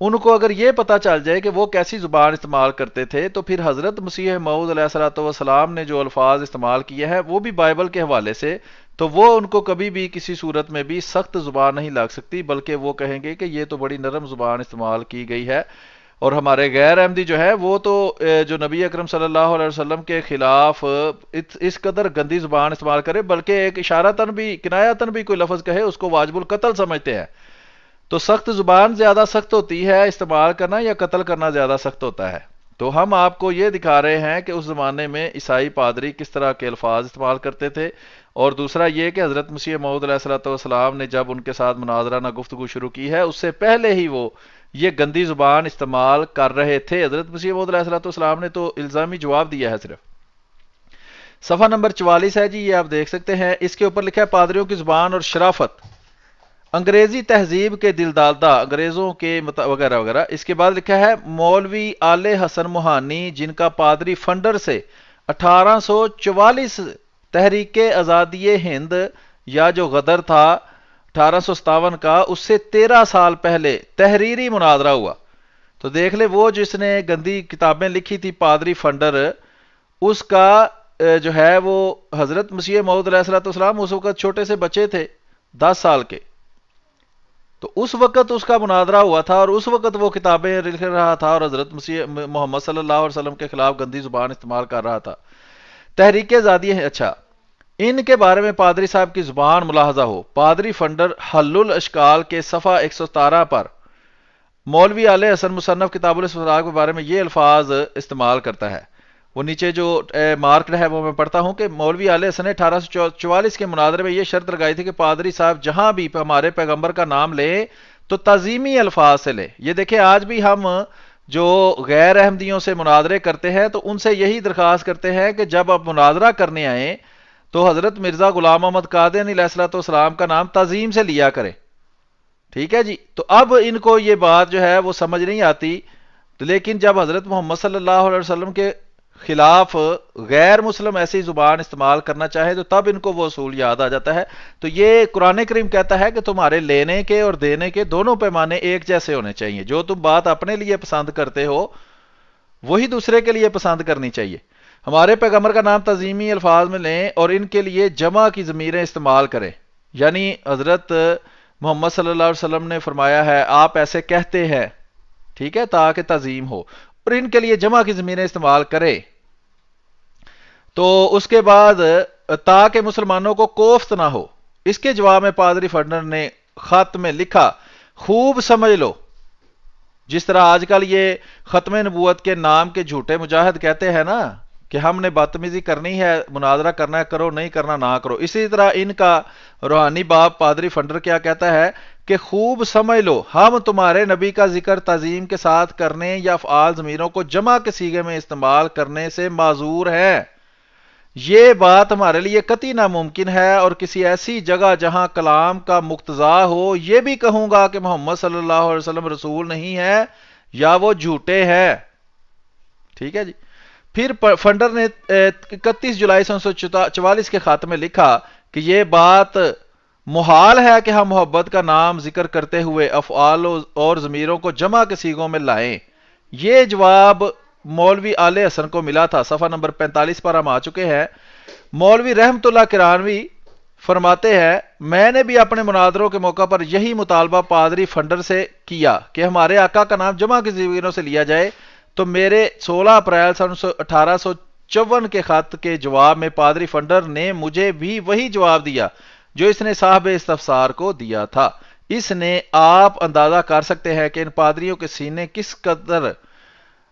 ان کو اگر یہ پتا چل جائے کہ وہ کیسی زبان استعمال کرتے تھے، تو پھر حضرت مسیح موعود علیہ الصلوۃ والسلام نے جو الفاظ استعمال کیے ہیں وہ بھی بائبل کے حوالے سے، تو وہ ان کو کبھی بھی کسی صورت میں بھی سخت زبان نہیں لگ سکتی، بلکہ وہ کہیں گے کہ یہ تو بڑی نرم زبان استعمال کی گئی ہے. اور ہمارے غیر احمدی جو ہے وہ تو جو نبی اکرم صلی اللہ علیہ وسلم کے خلاف اس قدر گندی زبان استعمال کرے، بلکہ ایک اشارتاً بھی کنایتاً بھی کوئی لفظ کہے اس کو واجب القتل سمجھتے ہیں. تو سخت زبان زیادہ سخت ہوتی ہے استعمال کرنا یا قتل کرنا زیادہ سخت ہوتا ہے؟ تو ہم آپ کو یہ دکھا رہے ہیں کہ اس زمانے میں عیسائی پادری کس طرح کے الفاظ استعمال کرتے تھے. اور دوسرا یہ کہ حضرت مسیح موعود علیہ الصلوۃ والسلام نے جب ان کے ساتھ مناظرانہ گفتگو شروع کی ہے، اس سے پہلے ہی وہ یہ گندی زبان استعمال کر رہے تھے. حضرت مسیح موعود علیہ الصلوۃ والسلام نے تو الزامی جواب دیا ہے صرف. صفحہ نمبر 44 ہے جی، یہ آپ دیکھ سکتے ہیں. اس کے اوپر لکھا ہے پادریوں کی زبان اور شرافت، انگریزی تہذیب کے دل دادہ انگریزوں کے وغیرہ وغیرہ. اس کے بعد لکھا ہے مولوی آل حسن موہانی، جن کا پادری فنڈر سے 1844 تحریک آزادی ہند یا جو غدر تھا 1857 کا، اس سے 13 سال پہلے تحریری مناظرہ ہوا. تو دیکھ لے، وہ جس نے گندی کتابیں لکھی تھی پادری فنڈر، اس کا جو ہے وہ حضرت مسیح موعود علیہ الصلوۃ والسلام اس وقت چھوٹے سے بچے تھے 10 سال کے، تو اس وقت اس کا مناظرہ ہوا تھا اور اس وقت وہ کتابیں لکھ رہا تھا اور حضرت مسیح محمد صلی اللہ علیہ وسلم کے خلاف گندی زبان استعمال کر رہا تھا. تحریک آزادی ہے. اچھا، ان کے بارے میں پادری صاحب کی زبان ملاحظہ ہو. پادری فنڈر حل الاشکال کے صفحہ 117 پر مولوی آل حسن مصنف کتاب الاستفسار کے بارے میں یہ الفاظ استعمال کرتا ہے. وہ نیچے جو مارکڈ ہے وہ میں پڑھتا ہوں کہ مولوی آل حسن نے 1844 کے مناظرے میں یہ شرط لگائی تھی کہ پادری صاحب جہاں بھی ہمارے پیغمبر کا نام لیں تو تعظیمی الفاظ سے لیں. یہ دیکھیں، آج بھی ہم جو غیر احمدیوں سے مناظرے کرتے ہیں تو ان سے یہی درخواست کرتے ہیں کہ جب آپ مناظرہ کرنے آئیں تو حضرت مرزا غلام محمد قادیانی علیہ الصلوۃ والسلام کا نام تعظیم سے لیا کریں. ٹھیک ہے جی. تو اب ان کو یہ بات جو ہے وہ سمجھ نہیں آتی، لیکن جب حضرت محمد صلی اللہ علیہ وسلم کے خلاف غیر مسلم ایسی زبان استعمال کرنا چاہے تو تب ان کو وہ اصول یاد آ جاتا ہے. تو یہ قرآن کریم کہتا ہے کہ تمہارے لینے کے اور دینے کے دونوں پیمانے ایک جیسے ہونے چاہیے. جو تم بات اپنے لیے پسند کرتے ہو وہی دوسرے کے لیے پسند کرنی چاہیے. ہمارے پیغمبر کا نام تعظیمی الفاظ میں لیں اور ان کے لیے جمع کی ضمیریں استعمال کریں. یعنی حضرت محمد صلی اللہ علیہ وسلم نے فرمایا ہے آپ ایسے کہتے ہیں، ٹھیک ہے، تاکہ تعظیم ہو، اور ان کے لیے جمع کی ضمیریں استعمال کرے. تو اس کے بعد تاکہ مسلمانوں کو کوفت نہ ہو. اس کے جواب میں پادری فنڈر نے خط میں لکھا، خوب سمجھ لو. جس طرح آج کل یہ ختم نبوت کے نام کے جھوٹے مجاہد کہتے ہیں نا کہ ہم نے بدتمیزی کرنی ہے، مناظرہ کرنا ہے کرو، نہیں کرنا نہ کرو، اسی طرح ان کا روحانی باپ پادری فنڈر کیا کہتا ہے کہ خوب سمجھ لو ہم تمہارے نبی کا ذکر تعظیم کے ساتھ کرنے یا افعال ضمیروں کو جمع کے صیغے میں استعمال کرنے سے معذور ہے. یہ بات ہمارے لیے قطعی ناممکن ہے، اور کسی ایسی جگہ جہاں کلام کا مقتضا ہو یہ بھی کہوں گا کہ محمد صلی اللہ علیہ وسلم رسول نہیں ہے، یا وہ جھوٹے ہیں. ٹھیک ہے جی. پھر فنڈر نے 31 جولائی 1944 کے خط میں لکھا کہ یہ بات محال ہے کہ ہم محبت کا نام ذکر کرتے ہوئے افعال اور ضمیروں کو جمع کے صیغوں میں لائیں. یہ جواب مولوی آل حسن کو ملا تھا. صفحہ نمبر 45 پر ہم آ چکے ہیں. مولوی رحمت اللہ کرانوی فرماتے ہیں میں نے بھی اپنے مناظروں کے موقع پر یہی مطالبہ پادری فنڈر سے کیا کہ ہمارے آقا کا نام جمع کے صیغوں سے لیا جائے. تو میرے 16 اپریل 1854 کے خط کے جواب میں پادری فنڈر نے مجھے بھی وہی جواب دیا جو اس نے صاحب استفسار کو دیا تھا. اس نے آپ اندازہ کر سکتے ہیں کہ ان پادریوں کے سینے کس قدر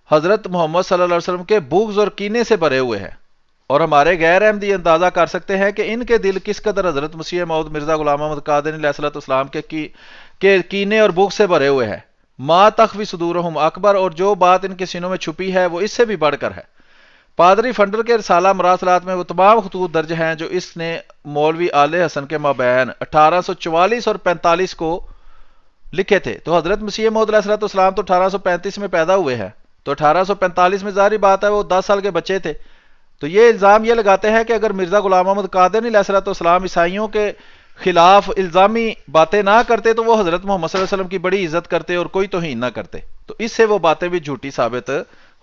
حضرت محمد صلی اللہ علیہ وسلم کے بغض اور کینے سے بھرے ہوئے ہیں، اور ہمارے غیر احمدی اندازہ کر سکتے ہیں کہ ان کے دل کس قدر حضرت مسیح موعود مرزا غلام محمد قادری علیہ السلام کے کینے اور بغض سے بھرے ہوئے ہیں. ما تخفی صدورہم اکبر، اور جو بات ان کے سینوں میں چھپی ہے وہ اس سے بھی بڑھ کر ہے. پادری فنڈر کے رسالہ مراسلات میں وہ تمام خطوط درج ہیں جو اس نے مولوی آل حسن کے مابین 1844 اور 45 کو لکھے تھے. تو حضرت مسیح موعود علیہ السلام تو 1835 میں پیدا ہوئے ہیں، تو 1845 میں ظاہری بات ہے وہ 10 سال کے بچے تھے. تو یہ الزام یہ لگاتے ہیں کہ اگر مرزا غلام محمد قادری علیہ السلام عیسائیوں کے خلاف الزامی باتیں نہ کرتے تو وہ حضرت محمد صلی اللہ علیہ وسلم کی بڑی عزت کرتے اور کوئی توہین نہ کرتے. تو اس سے وہ باتیں بھی جھوٹی ثابت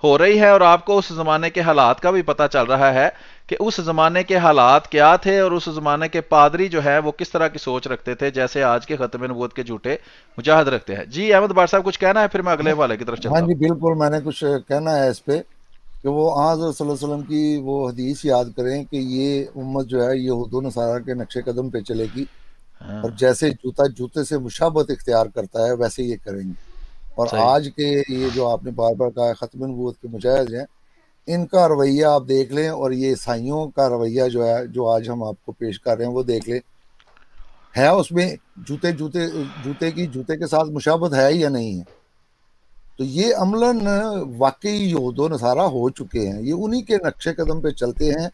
ہو رہی ہیں، اور آپ کو اس زمانے کے حالات کا بھی پتہ چل رہا ہے کہ اس زمانے کے حالات کیا تھے اور اس زمانے کے پادری جو ہے وہ کس طرح کی سوچ رکھتے تھے، جیسے آج کے ختم نبوت کے جھوٹے مجاہد رکھتے ہیں. جی احمد بار صاحب کچھ کہنا ہے، پھر میں اگلے حوالے کی طرف ہاں چلتا ہوں. جی بالکل، میں نے کچھ کہنا ہے اس پہ کہ وہ حضرت صلی اللہ علیہ وسلم کی وہ حدیث یاد کریں کہ یہ امت جو ہے یہود و نصارہ کے نقش قدم پہ چلے گی، اور جیسے جوتا جوتے سے مشابہت اختیار کرتا ہے ویسے یہ کریں گے. اور صحیح. آج کے یہ جو آپ نے بار بار کہا ختم نبوت کے مجاہد ہیں، ان کا رویہ آپ دیکھ لیں، اور یہ عیسائیوں کا رویہ جو ہے جو آج ہم آپ کو پیش کر رہے ہیں وہ دیکھ لیں، ہے اس میں جوتے کے ساتھ مشابہت ہے یا نہیں ہے. تو یہ عملاً واقعی یہود و نصارہ ہو چکے ہیں، یہ انہی کے نقش قدم پہ چلتے ہیں،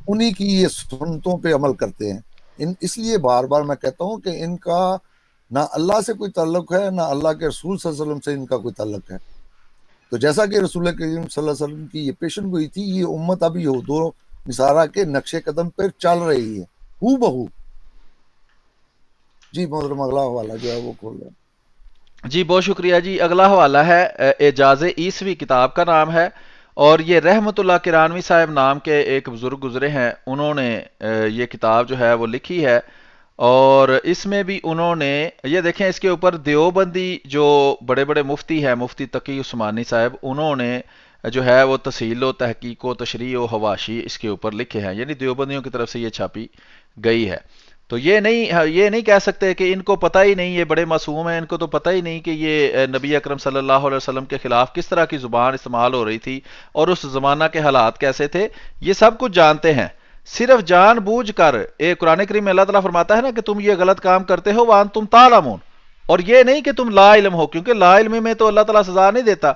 انہی کی یہ سنتوں پہ عمل کرتے ہیں. اس لیے بار بار میں کہتا ہوں کہ ان کا نہ اللہ سے کوئی تعلق ہے، نہ اللہ کے رسول صلی اللہ علیہ وسلم سے ان کا کوئی تعلق ہے. تو جیسا کہ رسول کریم صلی اللہ علیہ وسلم کی یہ پیشن گوئی تھی، یہ امت اب یہود و نصارہ کے نقش قدم پر چل رہی ہے ہو بہو. جی محترم اگلا حوالہ جو ہے وہ کھول رہے ہیں. جی بہت شکریہ جی. اگلا حوالہ ہے اعجاز عیسوی، کتاب کا نام ہے، اور یہ رحمت اللہ کرانوی صاحب نام کے ایک بزرگ گزرے ہیں، انہوں نے یہ کتاب جو ہے وہ لکھی ہے. اور اس میں بھی انہوں نے یہ دیکھیں، اس کے اوپر دیوبندی جو بڑے بڑے مفتی ہیں، مفتی تقی عثمانی صاحب، انہوں نے جو ہے وہ تسہیل و تحقیق و تشریح و حواشی اس کے اوپر لکھے ہیں، یعنی دیوبندیوں کی طرف سے یہ چھاپی گئی ہے. تو یہ نہیں کہہ سکتے کہ ان کو پتہ ہی نہیں، یہ بڑے معصوم ہیں، ان کو تو پتہ ہی نہیں کہ یہ نبی اکرم صلی اللہ علیہ وسلم کے خلاف کس طرح کی زبان استعمال ہو رہی تھی اور اس زمانہ کے حالات کیسے تھے. یہ سب کچھ جانتے ہیں، صرف جان بوجھ کر. قرآن کریم میں اللہ تعالیٰ فرماتا ہے نا کہ تم یہ غلط کام کرتے ہو وانتم تعلمون، اور یہ نہیں کہ تم لا علم ہو، کیونکہ لا علمی میں تو اللہ تعالیٰ سزا نہیں دیتا.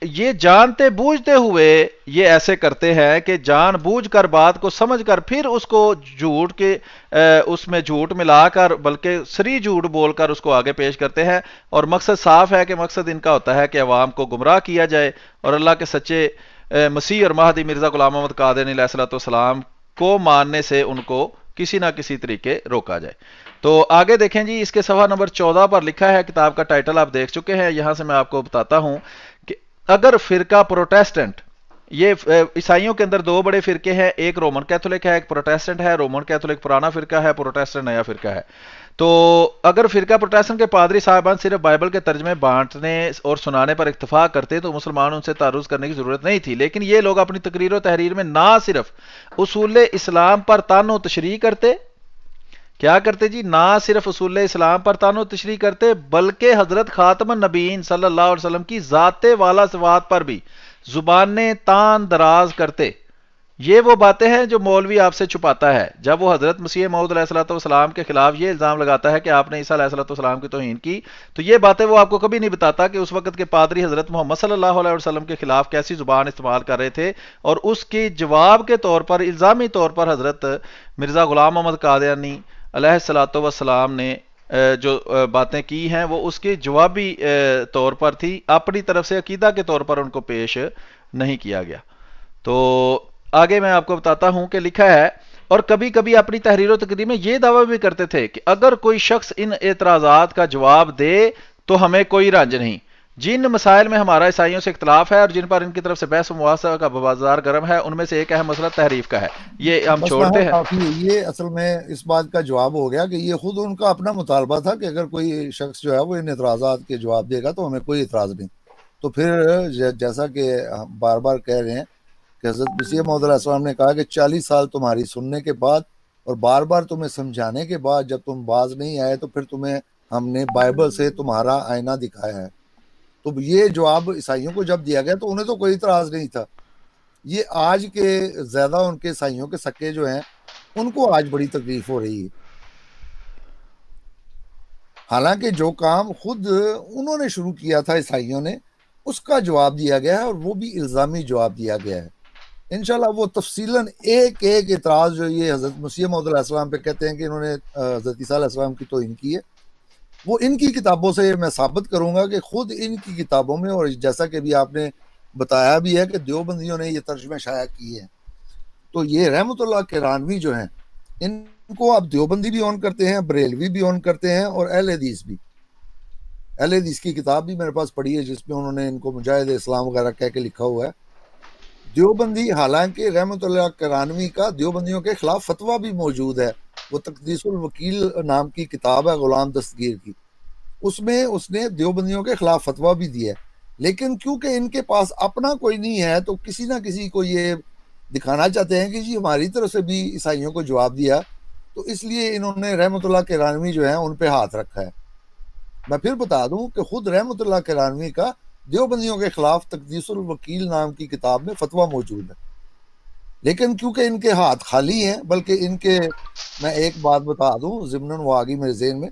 یہ جانتے بوجھتے ہوئے یہ ایسے کرتے ہیں کہ جان بوجھ کر بات کو سمجھ کر پھر اس کو جھوٹ کے اس میں جھوٹ ملا کر، بلکہ سری جھوٹ بول کر اس کو آگے پیش کرتے ہیں. اور مقصد صاف ہے کہ مقصد ان کا ہوتا ہے کہ عوام کو گمراہ کیا جائے اور اللہ کے سچے مسیح اور مہدی مرزا غلام محمد قادری علیہ السلام کو ماننے سے ان کو کسی نہ کسی طریقے روکا جائے. تو آگے دیکھیں جی، اس کے صفحہ نمبر 14 پر لکھا ہے، کتاب کا ٹائٹل آپ دیکھ چکے ہیں، یہاں سے میں آپ کو بتاتا ہوں کہ اگر فرقہ پروٹیسٹنٹ، یہ عیسائیوں کے اندر دو بڑے فرقے ہیں، ایک رومن کیتھولک ہے، ایک پروٹیسٹنٹ ہے. رومن کیتھولک پرانا فرقہ ہے، پروٹیسٹنٹ نیا فرقہ ہے. تو اگر فرقہ پروٹیسٹنٹ کے پادری صاحبان صرف بائبل کے ترجمے بانٹنے اور سنانے پر اکتفا کرتے تو مسلمان ان سے تعرض کرنے کی ضرورت نہیں تھی. لیکن یہ لوگ اپنی تقریر و تحریر میں نہ صرف اصول اسلام پر طعن و تشریح کرتے، کیا کرتے جی، نہ صرف اصول اسلام پر طعن و تشریح کرتے، بلکہ حضرت خاتم النبیین صلی اللہ علیہ وسلم کی ذات والا صفات پر بھی زبانیں تان دراز کرتے. یہ وہ باتیں ہیں جو مولوی آپ سے چھپاتا ہے جب وہ حضرت مسیح موعود علیہ السلام کے خلاف یہ الزام لگاتا ہے کہ آپ نے عیسیٰ علیہ السلام کی توہین کی. تو یہ باتیں وہ آپ کو کبھی نہیں بتاتا کہ اس وقت کے پادری حضرت محمد صلی اللہ علیہ وسلم کے خلاف کیسی زبان استعمال کر رہے تھے، اور اس کے جواب کے طور پر، الزامی طور پر، حضرت مرزا غلام محمد قادیانی علیہ السلام نے جو باتیں کی ہیں وہ اس کے جوابی طور پر تھی، اپنی طرف سے عقیدہ کے طور پر ان کو پیش نہیں کیا گیا۔ تو آگے میں آپ کو بتاتا ہوں کہ لکھا ہے، اور کبھی کبھی اپنی تحریر و تقریر میں یہ دعویٰ بھی کرتے تھے کہ اگر کوئی شخص ان اعتراضات کا جواب دے تو ہمیں کوئی رنج نہیں۔ جن مسائل میں ہمارا عیسائیوں سے اختلاف ہے اور جن پر ان کی طرف سے بحث و مباحثہ کا بازار گرم ہے، ان میں سے ایک اہم مسئلہ تحریف کا ہے۔ یہ ہم مسئلہ ہے چھوڑتے ہیں۔ کافی، یہ اصل میں اس بات کا جواب ہو گیا کہ یہ خود ان کا اپنا مطالبہ تھا کہ اگر کوئی شخص جو ہے وہ ان اعتراضات کے جواب دے گا تو ہمیں کوئی اعتراض نہیں۔ تو پھر جیسا کہ ہم بار بار کہہ رہے ہیں کہ حضرت مسیح موعود علیہ السلام نے کہا کہ 40 سال تمہاری سننے کے بعد اور بار بار تمہیں سمجھانے کے بعد جب تم باز نہیں آئے تو پھر تمہیں ہم نے بائبل سے تمہارا آئینہ دکھایا ہے۔ تو یہ جواب عیسائیوں کو جب دیا گیا تو انہیں تو کوئی اعتراض نہیں تھا۔ یہ آج کے زیادہ ان کے عیسائیوں کے سکے جو ہیں ان کو آج بڑی تکلیف ہو رہی ہے، حالانکہ جو کام خود انہوں نے شروع کیا تھا عیسائیوں نے اس کا جواب دیا گیا ہے، اور وہ بھی الزامی جواب دیا گیا ہے۔ انشاءاللہ وہ تفصیلاً ایک ایک اعتراض جو یہ حضرت مسیح موعود علیہ السلام پہ کہتے ہیں کہ انہوں نے حضرت عیسیٰ علیہ السلام کی توہین کی ہے، وہ ان کی کتابوں سے میں ثابت کروں گا کہ خود ان کی کتابوں میں، اور جیسا کہ بھی آپ نے بتایا بھی ہے کہ دیوبندیوں نے یہ ترجمے شائع کیے ہیں۔ تو یہ رحمت اللہ کرانوی جو ہیں ان کو آپ دیوبندی بھی اون کرتے ہیں، بریلوی بھی اون کرتے ہیں، اور اہل حدیث بھی۔ اہل حدیث کی کتاب بھی میرے پاس پڑھی ہے جس میں انہوں نے ان کو مجاہد اسلام وغیرہ کہہ کے لکھا ہوا ہے۔ دیوبندی، حالانکہ رحمت اللہ کرانوی کا دیوبندیوں کے خلاف فتویٰ بھی موجود ہے، وہ تقدیس الوکیل نام کی کتاب ہے غلام دستگیر کی، اس میں اس نے دیوبندیوں کے خلاف فتویٰ بھی دیا ہے۔ لیکن کیونکہ ان کے پاس اپنا کوئی نہیں ہے تو کسی نہ کسی کو یہ دکھانا چاہتے ہیں کہ جی ہماری طرف سے بھی عیسائیوں کو جواب دیا، تو اس لیے انہوں نے رحمت اللہ کرانوی جو ہیں ان پہ ہاتھ رکھا ہے۔ میں پھر بتا دوں کہ خود رحمت اللہ کرانوی کا دیوبندیوں کے خلاف تقدیس الوکیل نام کی کتاب میں فتویٰ موجود ہے، لیکن کیونکہ ان کے ہاتھ خالی ہیں، بلکہ ان کے، میں ایک بات بتا دوں ضمناً وہ آگی میرے ذہن میں،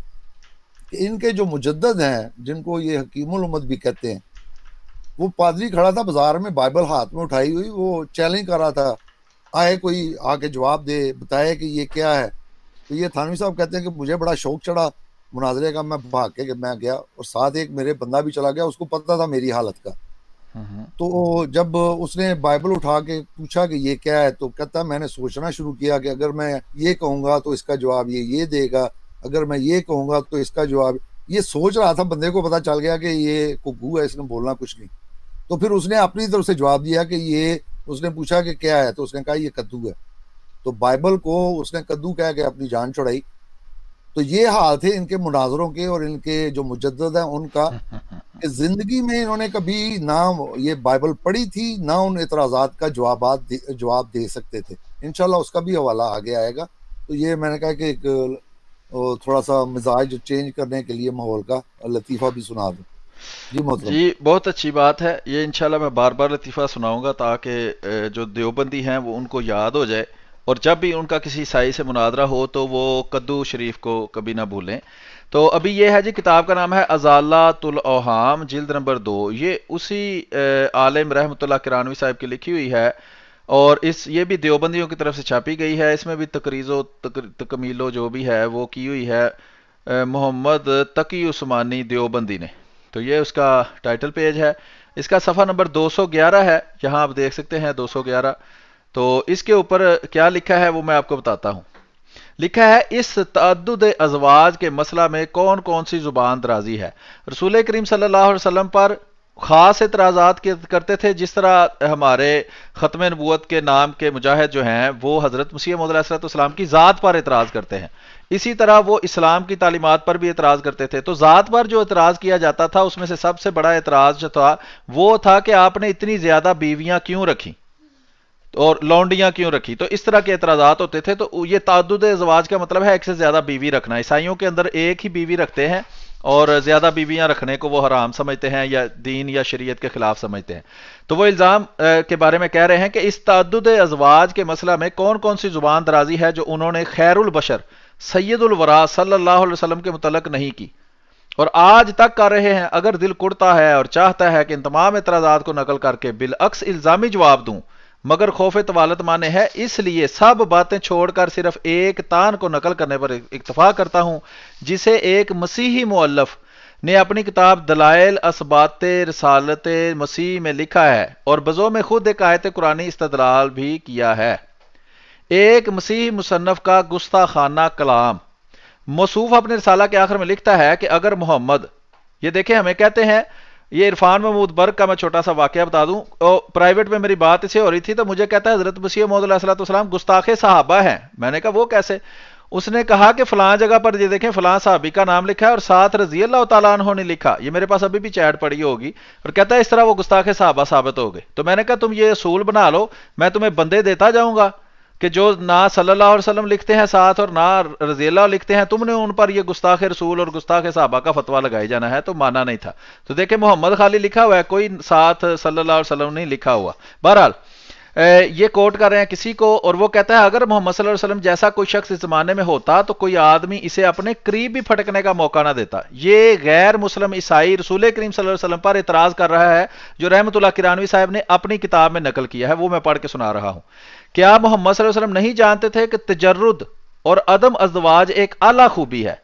کہ ان کے جو مجدد ہیں جن کو یہ حکیم الامت بھی کہتے ہیں، وہ پادری کھڑا تھا بازار میں بائبل ہاتھ میں اٹھائی ہوئی، وہ چیلنج کر رہا تھا آئے کوئی آ کے جواب دے، بتائے کہ یہ کیا ہے۔ تو یہ تھانوی صاحب کہتے ہیں کہ مجھے بڑا شوق چڑھا مناظرے کا، میں بھاگ کے میں گیا، اور ساتھ ایک میرے بندہ بھی چلا گیا، اس کو پتہ تھا میری حالت کا۔ تو جب اس نے بائبل اٹھا کے پوچھا کہ یہ کیا ہے، تو کہتا میں نے سوچنا شروع کیا کہ اگر میں یہ کہوں گا تو اس کا جواب یہ دے گا، اگر میں یہ کہوں گا تو اس کا جواب یہ سوچ رہا تھا۔ بندے کو پتہ چل گیا کہ یہ کگو ہے، اس نے بولنا کچھ نہیں۔ تو پھر اس نے اپنی طرف سے جواب دیا کہ یہ، اس نے پوچھا کہ کیا ہے، تو اس نے کہا یہ کدو ہے۔ تو بائبل کو اس نے کدو کہہ کے اپنی جان چھڑائی۔ تو یہ حال تھے ان کے مناظروں کے اور ان کے جو مجدد ہیں ان کا، کہ زندگی میں انہوں نے کبھی نہ یہ بائبل پڑھی تھی نہ ان اعتراضات کا جواب دے سکتے تھے۔ انشاءاللہ اس کا بھی حوالہ آگے آئے گا۔ تو یہ میں نے کہا کہ ایک تھوڑا سا مزاج چینج کرنے کے لیے ماحول کا لطیفہ بھی سنا دوں۔ جی محترم۔ جی بہت اچھی بات ہے، یہ انشاءاللہ میں بار بار لطیفہ سناؤں گا تاکہ جو دیوبندی ہیں وہ ان کو یاد ہو جائے، اور جب بھی ان کا کسی عیسائی سے مناظرہ ہو تو وہ کدو شریف کو کبھی نہ بھولیں۔ تو ابھی یہ ہے جی، کتاب کا نام ہے ازالۃ الاوہام، جلد نمبر 2، یہ اسی عالم رحمۃ اللہ کرانوی صاحب کی لکھی ہوئی ہے، اور یہ بھی دیوبندیوں کی طرف سے چھاپی گئی ہے۔ اس میں بھی تقریض و تکمیل و جو بھی ہے وہ کی ہوئی ہے محمد تقی عثمانی دیوبندی نے۔ تو یہ اس کا ٹائٹل پیج ہے، اس کا صفحہ نمبر 211 ہے، یہاں آپ دیکھ سکتے ہیں 211۔ تو اس کے اوپر کیا لکھا ہے وہ میں آپ کو بتاتا ہوں۔ لکھا ہے، اس تعدد ازواج کے مسئلہ میں کون کون سی زبان درازی ہے؟ رسول کریم صلی اللہ علیہ وسلم پر خاص اعتراضات کرتے تھے، جس طرح ہمارے ختم نبوت کے نام کے مجاہد جو ہیں وہ حضرت مسیح موعود علیہ السلام کی ذات پر اعتراض کرتے ہیں، اسی طرح وہ اسلام کی تعلیمات پر بھی اعتراض کرتے تھے۔ تو ذات پر جو اعتراض کیا جاتا تھا اس میں سے سب سے بڑا اعتراض جو تھا وہ تھا کہ آپ نے اتنی زیادہ بیویاں کیوں رکھی اور لونڈیاں کیوں رکھی؟ تو اس طرح کے اعتراضات ہوتے تھے۔ تو یہ تعدد ازواج کا مطلب ہے ایک سے زیادہ بیوی رکھنا۔ عیسائیوں کے اندر ایک ہی بیوی رکھتے ہیں، اور زیادہ بیویاں رکھنے کو وہ حرام سمجھتے ہیں یا دین یا شریعت کے خلاف سمجھتے ہیں۔ تو وہ الزام کے بارے میں کہہ رہے ہیں کہ اس تعدد ازواج کے مسئلہ میں کون کون سی زبان درازی ہے جو انہوں نے خیر البشر سید الورا صلی اللہ علیہ وسلم کے متعلق نہیں کی، اور آج تک کر رہے ہیں۔ اگر دل کڑتا ہے اور چاہتا ہے کہ ان تمام اعتراضات کو نقل کر کے بالعکس الزامی جواب دوں، مگر خوف طوالت مانے ہے، اس لیے سب باتیں چھوڑ کر صرف ایک تان کو نقل کرنے پر اکتفا کرتا ہوں، جسے ایک مسیحی مؤلف نے اپنی کتاب دلائل اثبات رسالت مسیح میں لکھا ہے، اور بذو میں خود ایک آیت قرآنی استدلال بھی کیا ہے۔ ایک مسیحی مصنف کا گستاخانہ کلام۔ موصوف اپنے رسالہ کے آخر میں لکھتا ہے کہ اگر محمد، یہ دیکھیں ہمیں کہتے ہیں، یہ عرفان محمود برگ کا میں چھوٹا سا واقعہ بتا دوں، پرائیویٹ میں میری بات اسے ہو رہی تھی تو مجھے کہتا ہے حضرت مسیح موعود علیہ السلام گستاخ صحابہ ہیں۔ میں نے کہا وہ کیسے؟ اس نے کہا کہ فلاں جگہ پر یہ دیکھیں فلاں صحابی کا نام لکھا ہے اور ساتھ رضی اللہ تعالیٰ عنہ نے لکھا، یہ میرے پاس ابھی بھی چیٹ پڑی ہوگی، اور کہتا ہے اس طرح وہ گستاخ صحابہ ثابت ہو گئے۔ تو میں نے کہا تم یہ اصول بنا لو، میں تمہیں بندے دیتا جاؤں گا کہ جو نہ صلی اللہ علیہ وسلم لکھتے ہیں ساتھ اور نہ رضی اللہ لکھتے ہیں، تم نے ان پر یہ گستاخ رسول اور گستاخ صحابہ کا فتویٰ لگائے جانا ہے، تو مانا نہیں تھا۔ تو دیکھیں محمد خالی لکھا ہوا ہے، کوئی ساتھ صلی اللہ علیہ وسلم نہیں لکھا ہوا۔ بہرحال یہ کوٹ کر رہے ہیں کسی کو، اور وہ کہتا ہے اگر محمد صلی اللہ علیہ وسلم جیسا کوئی شخص اس زمانے میں ہوتا تو کوئی آدمی اسے اپنے قریب بھی پھٹکنے کا موقع نہ دیتا۔ یہ غیر مسلم عیسائی رسول کریم صلی اللہ علیہ وسلم پر اعتراض کر رہا ہے، جو رحمت اللہ کرانوی صاحب نے اپنی کتاب میں نقل کیا ہے، وہ میں پڑھ کے سنا رہا ہوں۔ کیا محمد صلی اللہ علیہ وسلم نہیں جانتے تھے کہ تجرد اور عدم ازدواج ایک اعلیٰ خوبی ہے؟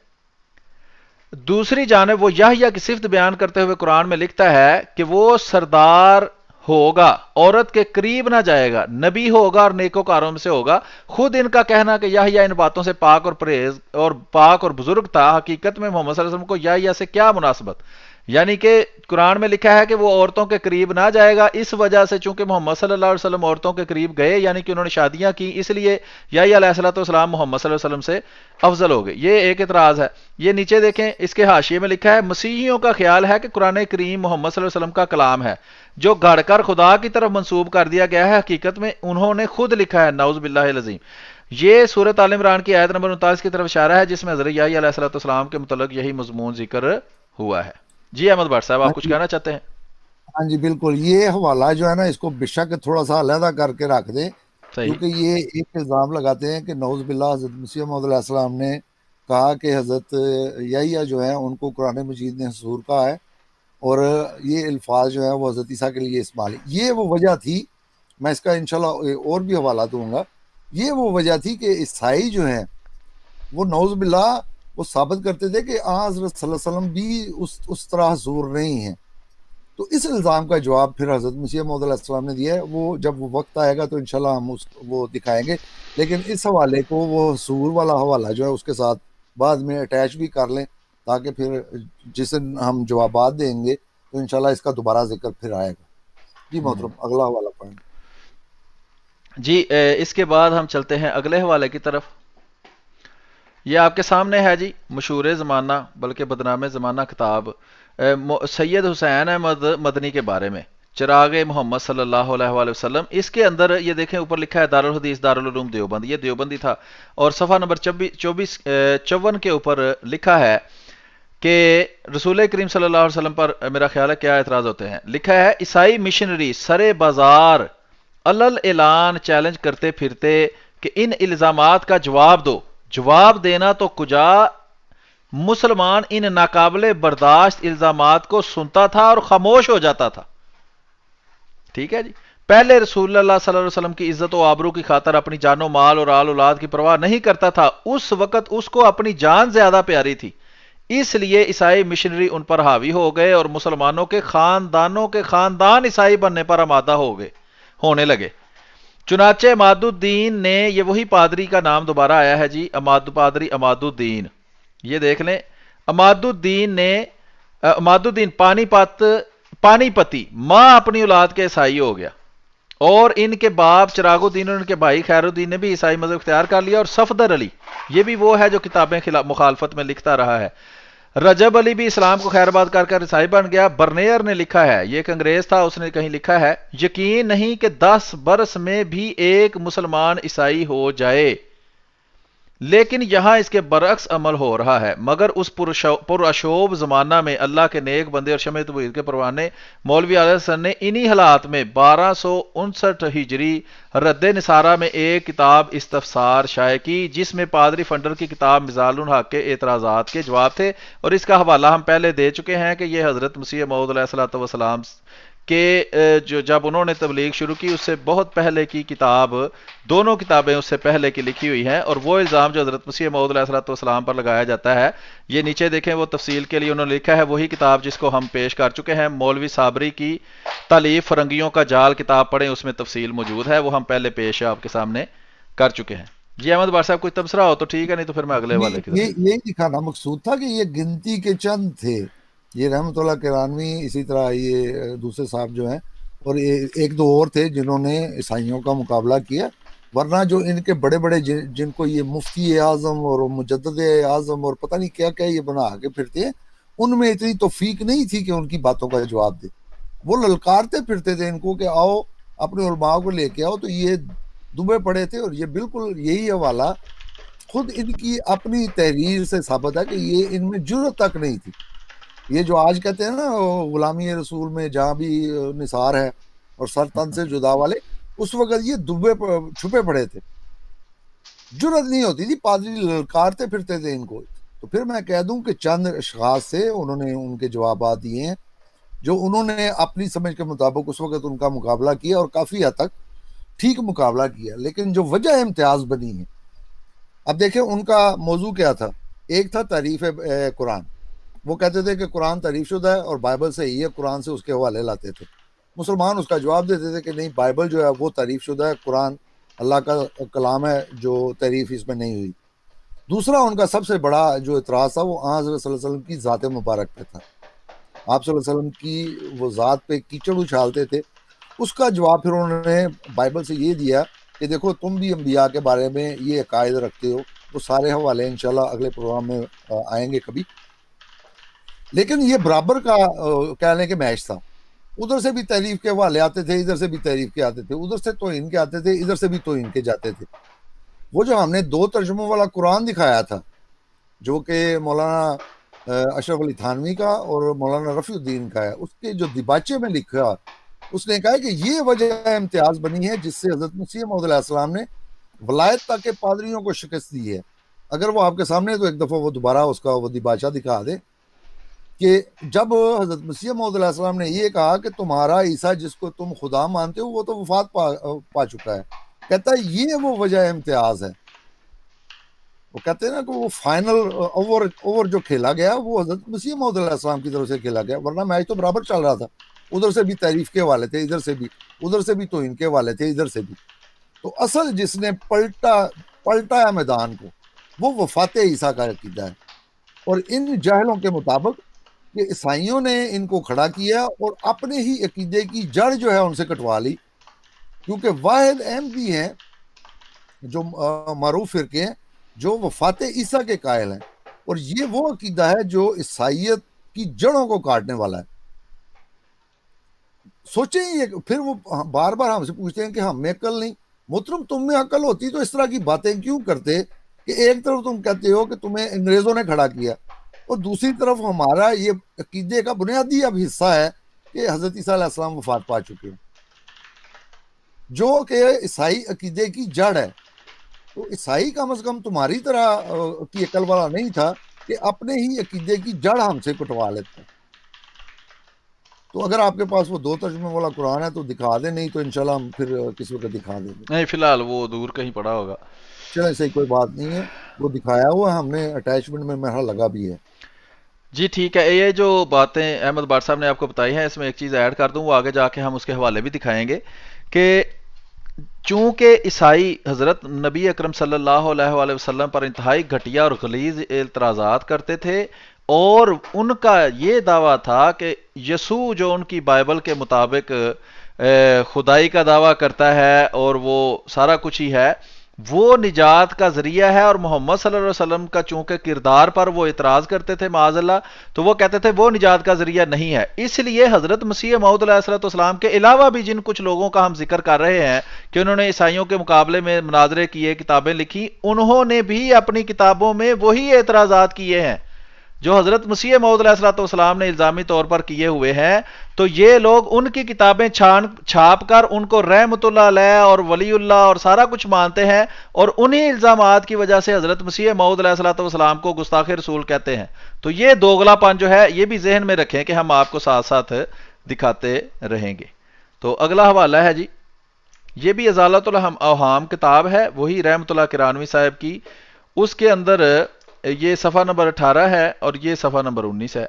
دوسری جانب وہ یحییٰ کی صفت بیان کرتے ہوئے قرآن میں لکھتا ہے کہ وہ سردار ہوگا، عورت کے قریب نہ جائے گا، نبی ہوگا اور نیکوکاروں میں سے ہوگا۔ خود ان کا کہنا کہ یحییٰ ان باتوں سے پاک اور پرہیز اور پاک اور بزرگ تھا، حقیقت میں محمد صلی اللہ علیہ وسلم کو یحییٰ سے کیا مناسبت؟ یعنی کہ قرآن میں لکھا ہے کہ وہ عورتوں کے قریب نہ جائے گا، اس وجہ سے چونکہ محمد صلی اللہ علیہ وسلم عورتوں کے قریب گئے، یعنی کہ انہوں نے شادیاں کی، اس لیے یحییٰ علیہ السلام محمد صلی اللہ علیہ وسلم سے افضل ہو گئے۔ یہ ایک اعتراض ہے۔ یہ نیچے دیکھیں اس کے حاشیے میں لکھا ہے مسیحیوں کا خیال ہے کہ قرآن کریم محمد صلی اللہ علیہ وسلم کا کلام ہے جو گھڑ کر خدا کی طرف منسوب کر دیا گیا ہے، حقیقت میں انہوں نے خود لکھا ہے، نعوذ باللہ العظیم۔ یہ سورۃ آل عمران کی آیت نمبر 39 کی طرف اشارہ ہے، جس میں حضرت یحییٰ علیہ السلام کے متعلق یہی مضمون ذکر ہوا ہے۔ جی احمد بٹ صاحب، ہاں آپ کچھ جی، کہنا چاہتے ہیں؟ ہاں جی بالکل، یہ حوالہ جو ہے نا اس کو بے شک تھوڑا سا علیحدہ کر کے رکھ دیں، صحیح۔ کیونکہ یہ ایک الزام لگاتے ہیں کہ نعوذ باللہ حضرت مسیح موعود علیہ السلام نے کہا کہ حضرت یحییٰ جو ہیں ان کو قرآن مجید نے حضور کہا ہے، اور یہ الفاظ جو ہیں وہ حضرت عیسیٰ کے لیے استعمال ہے۔ یہ وہ وجہ تھی، میں اس کا انشاءاللہ اور بھی حوالہ دوں گا، یہ وہ وجہ تھی کہ عیسائی جو ہیں وہ نعوذ باللہ وہ ثابت کرتے تھے کہ حضرت صلی اللہ علیہ وسلم بھی اس طرح حضور نہیں ہیں۔ تو اس الزام کا جواب پھر حضرت مسیح موعود علیہ السلام نے دیا ہے، وہ جب وہ وقت آئے گا تو انشاءاللہ ہم وہ دکھائیں گے، لیکن اس حوالے کو وہ حضور والا حوالہ جو ہے اس کے ساتھ بعد میں اٹیچ بھی کر لیں، تاکہ پھر جس دن ہم جوابات دیں گے تو انشاءاللہ اس کا دوبارہ ذکر پھر آئے گا۔ جی محترم، اگلا حوالہ پڑھیں۔ جی اس کے بعد ہم چلتے ہیں اگلے حوالے کی طرف۔ یہ آپ کے سامنے ہے جی، مشہور زمانہ بلکہ بدنام زمانہ کتاب سید حسین احمد مدنی کے بارے میں، چراغ محمد صلی اللہ علیہ وآلہ وسلم۔ اس کے اندر یہ دیکھیں اوپر لکھا ہے دارالحدیث دارالعلوم دیوبند، یہ دیوبندی تھا، اور صفحہ نمبر 54 کے اوپر لکھا ہے کہ رسول کریم صلی اللہ علیہ وسلم پر میرا خیال ہے کیا اعتراض ہوتے ہیں۔ لکھا ہے عیسائی مشنری سرے بازار علل اعلان چیلنج کرتے پھرتے کہ ان الزامات کا جواب دو، جواب دینا تو کجا، مسلمان ان ناقابل برداشت الزامات کو سنتا تھا اور خاموش ہو جاتا تھا۔ ٹھیک ہے جی، پہلے رسول اللہ صلی اللہ علیہ وسلم کی عزت و آبرو کی خاطر اپنی جان و مال اور آل اولاد کی پرواہ نہیں کرتا تھا، اس وقت اس کو اپنی جان زیادہ پیاری تھی، اس لیے عیسائی مشنری ان پر حاوی ہو گئے اور مسلمانوں کے خاندانوں کے خاندان عیسائی بننے پر آمادہ ہونے لگے۔ چنانچہ عماد الدین نے، یہ وہی پادری کا نام دوبارہ آیا ہے جی، پادری عماد الدین، یہ دیکھ لیں، عماد الدین پانی پتی ماں اپنی اولاد کے عیسائی ہو گیا، اور ان کے باپ چراغ الدین اور ان کے بھائی خیر الدین نے بھی عیسائی مذہب اختیار کر لیا، اور صفدر علی، یہ بھی وہ ہے جو کتابیں مخالفت میں لکھتا رہا ہے۔ رجب علی بھی اسلام کو خیر آباد کر کر عیسائی بن گیا۔ برنیئر نے لکھا ہے، یہ ایک انگریز تھا، اس نے کہیں لکھا ہے یقین نہیں کہ 10 برس میں بھی ایک مسلمان عیسائی ہو جائے، لیکن یہاں اس کے برعکس عمل ہو رہا ہے، مگر اس پراشوب زمانہ میں اللہ کے نیک بندے اور شمع توحید کے پروانے مولوی علیہ السلام نے انہی حالات میں 1259 ہجری رد نصارہ میں ایک کتاب استفسار شائع کی، جس میں پادری فنڈر کی کتاب مزال الحق کے اعتراضات کے جواب تھے، اور اس کا حوالہ ہم پہلے دے چکے ہیں کہ یہ حضرت مسیح موعود علیہ السلام کہ جو جب انہوں نے تبلیغ شروع کی اس سے بہت پہلے کی کتاب، دونوں کتابیں اس سے پہلے کی لکھی ہوئی ہیں، اور وہ الزام جو حضرت مسیح موعود علیہ الصلوۃ والسلام پر لگایا جاتا ہے، یہ نیچے دیکھیں، وہ تفصیل کے لیے انہوں نے لکھا ہے، وہی کتاب جس کو ہم پیش کر چکے ہیں، مولوی صابری کی تالیف فرنگیوں کا جال کتاب پڑھیں، اس میں تفصیل موجود ہے، وہ ہم پہلے پیش آپ کے سامنے کر چکے ہیں۔ جی احمد بار صاحب کوئی تبصرہ ہو تو ٹھیک ہے، نہیں تو پھر میں اگلے والے کی طرف۔ یہی دکھانا مقصود تھا کہ یہ گنتی کے چند تھے، یہ رحمت اللہ کرانوی، اسی طرح یہ دوسرے صاحب جو ہیں، اور ایک دو اور تھے جنہوں نے عیسائیوں کا مقابلہ کیا، ورنہ جو ان کے بڑے بڑے جن کو یہ مفتی اعظم اور مجدد اعظم اور پتہ نہیں کیا کیا یہ بنا کے پھرتے ہیں، ان میں اتنی توفیق نہیں تھی کہ ان کی باتوں کا جواب دے۔ وہ للکارتے پھرتے تھے ان کو کہ آؤ اپنے علماء کو لے کے آؤ، تو یہ دبے پڑے تھے، اور یہ بالکل یہی حوالہ خود ان کی اپنی تحریر سے ثابت ہے کہ یہ ان میں جرت تک نہیں تھی۔ یہ جو آج کہتے ہیں نا غلامی رسول میں جہاں بھی نثار ہے اور سر تن سے جدا والے، اس وقت یہ دبے چھپے پڑے تھے، جرت نہیں ہوتی تھی، پادری للکارتے پھرتے تھے ان کو۔ تو پھر میں کہہ دوں کہ چند اشخاص سے انہوں نے ان کے جوابات دیے ہیں جو انہوں نے اپنی سمجھ کے مطابق اس وقت ان کا مقابلہ کیا، اور کافی حد تک ٹھیک مقابلہ کیا، لیکن جو وجہ امتیاز بنی ہے، اب دیکھیں ان کا موضوع کیا تھا۔ ایک تھا تعریف قرآن، وہ کہتے تھے کہ قرآن تعریف شدہ ہے اور بائبل سے ہی ہے، قرآن سے اس کے حوالے لاتے تھے۔ مسلمان اس کا جواب دیتے تھے کہ نہیں، بائبل جو ہے وہ تعریف شدہ ہے، قرآن اللہ کا کلام ہے، جو تعریف اس میں نہیں ہوئی۔ دوسرا ان کا سب سے بڑا جو اعتراض تھا وہ حضرت صلی اللہ علیہ وسلم کی ذات مبارک پہ تھا، آپ صلی اللہ علیہ وسلم کی وہ ذات پہ کیچڑ اچھالتے تھے۔ اس کا جواب پھر انہوں نے بائبل سے یہ دیا کہ دیکھو تم بھی انبیاء کے بارے میں یہ عقائد رکھتے ہو، وہ سارے حوالے انشاءاللہ اگلے پروگرام میں آئیں گے کبھی، لیکن یہ برابر کا کہہ لیں کہ میچ تھا۔ ادھر سے بھی تعریف کے حوالے آتے تھے، ادھر سے بھی تعریف کے آتے تھے، ادھر سے توہین کے آتے تھے، ادھر سے بھی توہین کے جاتے تھے۔ وہ جو ہم نے دو ترجموں والا قرآن دکھایا تھا، جو کہ مولانا اشرف علی تھانوی کا اور مولانا رفیع الدین کا ہے، اس کے جو دیباچے میں لکھا، اس نے کہا کہ یہ وجہ امتیاز بنی ہے جس سے حضرت مسیح موعود علیہ السلام نے ولایت تک کے پادریوں کو شکست دی ہے۔ اگر وہ آپ کے سامنے تو ایک دفعہ وہ دوبارہ اس کا وہ دیباچہ دکھا دے کہ جب حضرت مسیح موعود علیہ السلام نے یہ کہا کہ تمہارا عیسیٰ جس کو تم خدا مانتے ہو وہ تو وفات پا چکا ہے، کہتا ہے یہ وہ وجہ امتیاز ہے۔ وہ کہتے ہیں نا کہ وہ فائنل اوور جو کھیلا گیا وہ حضرت مسیح موعود علیہ السلام کی طرف سے کھیلا گیا، ورنہ میچ تو برابر چل رہا تھا، ادھر سے بھی تعریف کے والے تھے، ادھر سے بھی توہین کے والے تھے، ادھر سے بھی۔ تو اصل جس نے پلٹا ہے میدان کو وہ وفات عیسیٰ کا عقیدہ ہے، اور ان جاہلوں کے مطابق کہ عیسائیوں نے ان کو کھڑا کیا اور اپنے ہی عقیدے کی جڑ جو ہے ان سے کٹوا لی، کیونکہ واحد احمدی ہیں جو معروف فرقے ہیں جو وفات عیسیٰ کے قائل ہیں، اور یہ وہ عقیدہ ہے جو عیسائیت کی جڑوں کو کاٹنے والا ہے۔ سوچیں یہ پھر وہ بار بار ہم سے پوچھتے ہیں کہ ہم میں عقل نہیں۔ محترم تم میں عقل ہوتی تو اس طرح کی باتیں کیوں کرتے کہ ایک طرف تم کہتے ہو کہ تمہیں انگریزوں نے کھڑا کیا، اور دوسری طرف ہمارا یہ عقیدے کا بنیادی اب حصہ ہے کہ حضرت عیسیٰ علیہ السلام وفات پا چکے ہیں، جو کہ عیسائی عقیدے کی جڑ ہے۔ تو عیسائی کم از کم تمہاری طرح کی عقل والا نہیں تھا کہ اپنے ہی عقیدے کی جڑ ہم سے کٹوا لیتا۔ تو اگر آپ کے پاس وہ دو ترجمے والا قرآن ہے تو دکھا دیں، نہیں تو انشاءاللہ ہم پھر کسی وقت دکھا دیں گے۔ نہیں فی الحال وہ دور کہیں پڑا ہوگا۔ چلیں صحیح، کوئی بات نہیں ہے، وہ دکھایا ہوا ہم نے اٹیچمنٹ میں میرا لگا بھی ہے۔ جی ٹھیک ہے، یہ جو باتیں احمد بار صاحب نے آپ کو بتائی ہیں، اس میں ایک چیز ایڈ کر دوں، وہ آگے جا کے ہم اس کے حوالے بھی دکھائیں گے کہ چونکہ عیسائی حضرت نبی اکرم صلی اللہ علیہ وآلہ وسلم پر انتہائی گھٹیا اور غلیظ اعتراضات کرتے تھے، اور ان کا یہ دعویٰ تھا کہ یسوع جو ان کی بائبل کے مطابق خدائی کا دعویٰ کرتا ہے اور وہ سارا کچھ ہی ہے، وہ نجات کا ذریعہ ہے، اور محمد صلی اللہ علیہ وسلم کا چونکہ کردار پر وہ اعتراض کرتے تھے معاذ اللہ، تو وہ کہتے تھے وہ نجات کا ذریعہ نہیں ہے۔ اس لیے حضرت مسیح موعود علیہ السلام کے علاوہ بھی جن کچھ لوگوں کا ہم ذکر کر رہے ہیں کہ انہوں نے عیسائیوں کے مقابلے میں مناظرے کیے، کتابیں لکھی، انہوں نے بھی اپنی کتابوں میں وہی اعتراضات کیے ہیں جو حضرت مسیح موعود علیہ السلام نے الزامی طور پر کیے ہوئے ہیں۔ تو یہ لوگ ان کی کتابیں چھاپ کر ان کو رحمت اللہ علیہ اور ولی اللہ اور سارا کچھ مانتے ہیں، اور انہی الزامات کی وجہ سے حضرت مسیح موعود علیہ السلام کو گستاخ رسول کہتے ہیں۔ تو یہ دوغلا پن جو ہے یہ بھی ذہن میں رکھیں کہ ہم آپ کو ساتھ ساتھ دکھاتے رہیں گے۔ تو اگلا حوالہ ہے جی، یہ بھی ازالت الاوہام کتاب ہے، وہی رحمت اللہ کرانوی صاحب کی، اس کے اندر یہ صفحہ نمبر 18 ہے اور یہ صفحہ نمبر 19 ہے۔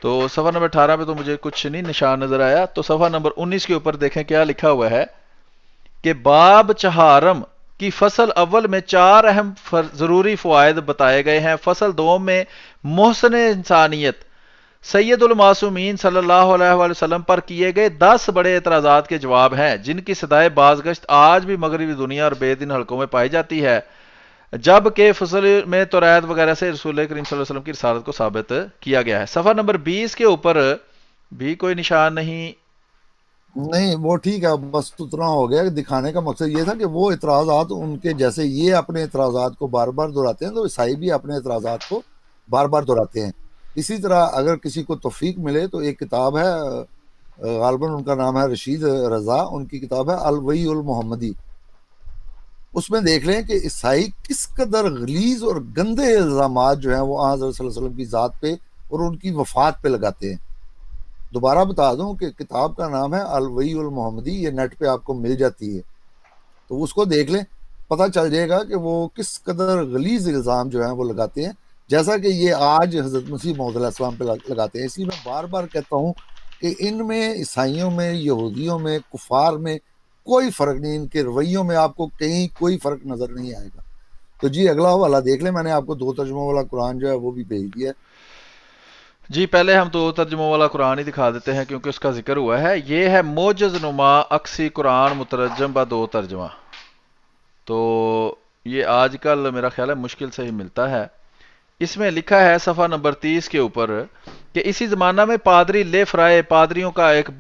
تو صفحہ نمبر 18 پہ تو مجھے کچھ نہیں نشان نظر آیا، تو صفحہ نمبر 19 کے اوپر دیکھیں کیا لکھا ہوا ہے کہ باب چہارم کی فصل اول میں 4 اہم ضروری فوائد بتائے گئے ہیں۔ فصل دوم میں محسن انسانیت سید المعصومین صلی اللہ علیہ وآلہ وسلم پر کیے گئے 10 بڑے اعتراضات کے جواب ہیں، جن کی صدائے بازگشت آج بھی مغربی دنیا اور بے دین حلقوں میں پائی جاتی ہے، جبکہ فصل میں توریت وغیرہ سے رسول کریم صلی اللہ علیہ وسلم کی رسالت کو ثابت کیا گیا ہے۔ صفحہ نمبر 20 کے اوپر بھی کوئی نشان نہیں، وہ ٹھیک ہے، بس اتنا ہو گیا۔ دکھانے کا مقصد یہ تھا کہ وہ اعتراضات ان کے جیسے یہ اپنے اعتراضات کو بار بار دہراتے ہیں تو عیسائی بھی اپنے اعتراضات کو بار بار دہراتے ہیں۔ اسی طرح اگر کسی کو توفیق ملے تو ایک کتاب ہے، غالباً ان کا نام ہے رشید رضا، ان کی کتاب ہے الوحی المحمدی، اس میں دیکھ لیں کہ عیسائی کس قدر غلیظ اور گندے الزامات جو ہیں وہ حضرت صلی اللہ علیہ وسلم کی ذات پہ اور ان کی وفات پہ لگاتے ہیں۔ دوبارہ بتا دوں کہ کتاب کا نام ہے الوحی المحمدی، یہ نیٹ پہ آپ کو مل جاتی ہے، تو اس کو دیکھ لیں، پتہ چل جائے گا کہ وہ کس قدر غلیظ الزام جو ہیں وہ لگاتے ہیں، جیسا کہ یہ آج حضرت مسیح موعود علیہ السلام پہ لگاتے ہیں۔ اس لیے میں بار بار کہتا ہوں کہ ان میں عیسائیوں میں، یہودیوں میں، کفار میں کوئی فرق نہیں، ان کے رویوں میں آپ کو کہیں کوئی فرق نظر نہیں آئے گا۔ تو جی اگلا حوالہ دیکھ لیں، میں نے آپ کو 2 ترجموں والا قرآن جو ہے وہ بھی بھیج دیا ہے۔ جی پہلے ہم 2 ترجموں والا قرآن ہی دکھا دیتے ہیں کیونکہ اس کا ذکر ہوا ہے۔ یہ ہے موجز نما اکسی قرآن مترجم با 2 ترجمہ، تو یہ آج کل میرا خیال ہے مشکل سے ہی ملتا ہے۔ اس میں لکھا ہے صفحہ نمبر 30 کے اوپر کہ اسی زمانہ میں پادری لے فرائے پادریوں کا ایک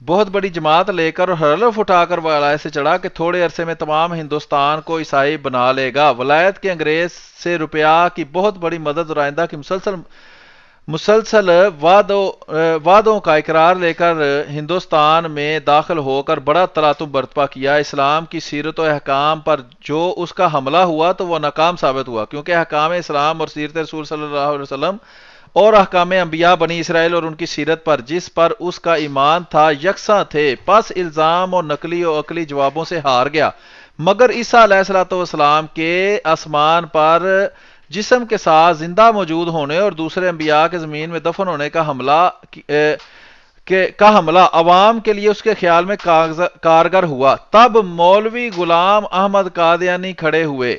بہت بڑی جماعت لے کر اور حلف اٹھا کر ولایت سے چڑھا کہ تھوڑے عرصے میں تمام ہندوستان کو عیسائی بنا لے گا۔ ولایت کے انگریز سے روپیہ کی بہت بڑی مدد اور آئندہ کی مسلسل وعدوں کا اقرار لے کر ہندوستان میں داخل ہو کر بڑا تلاطم برپا کیا۔ اسلام کی سیرت و احکام پر جو اس کا حملہ ہوا تو وہ ناکام ثابت ہوا، کیونکہ احکام اسلام اور سیرت رسول صلی اللہ علیہ وسلم اور احکام انبیاء بنی اسرائیل اور ان کی سیرت پر جس پر اس کا ایمان تھا یکساں تھے، پس الزام اور نقلی و عقلی جوابوں سے ہار گیا۔ مگر عیسیٰ علیہ السلام کے آسمان پر جسم کے ساتھ زندہ موجود ہونے اور دوسرے انبیاء کے زمین میں دفن ہونے کا حملہ عوام کے لیے اس کے خیال میں کارگر ہوا۔ تب مولوی غلام احمد قادیانی کھڑے ہوئے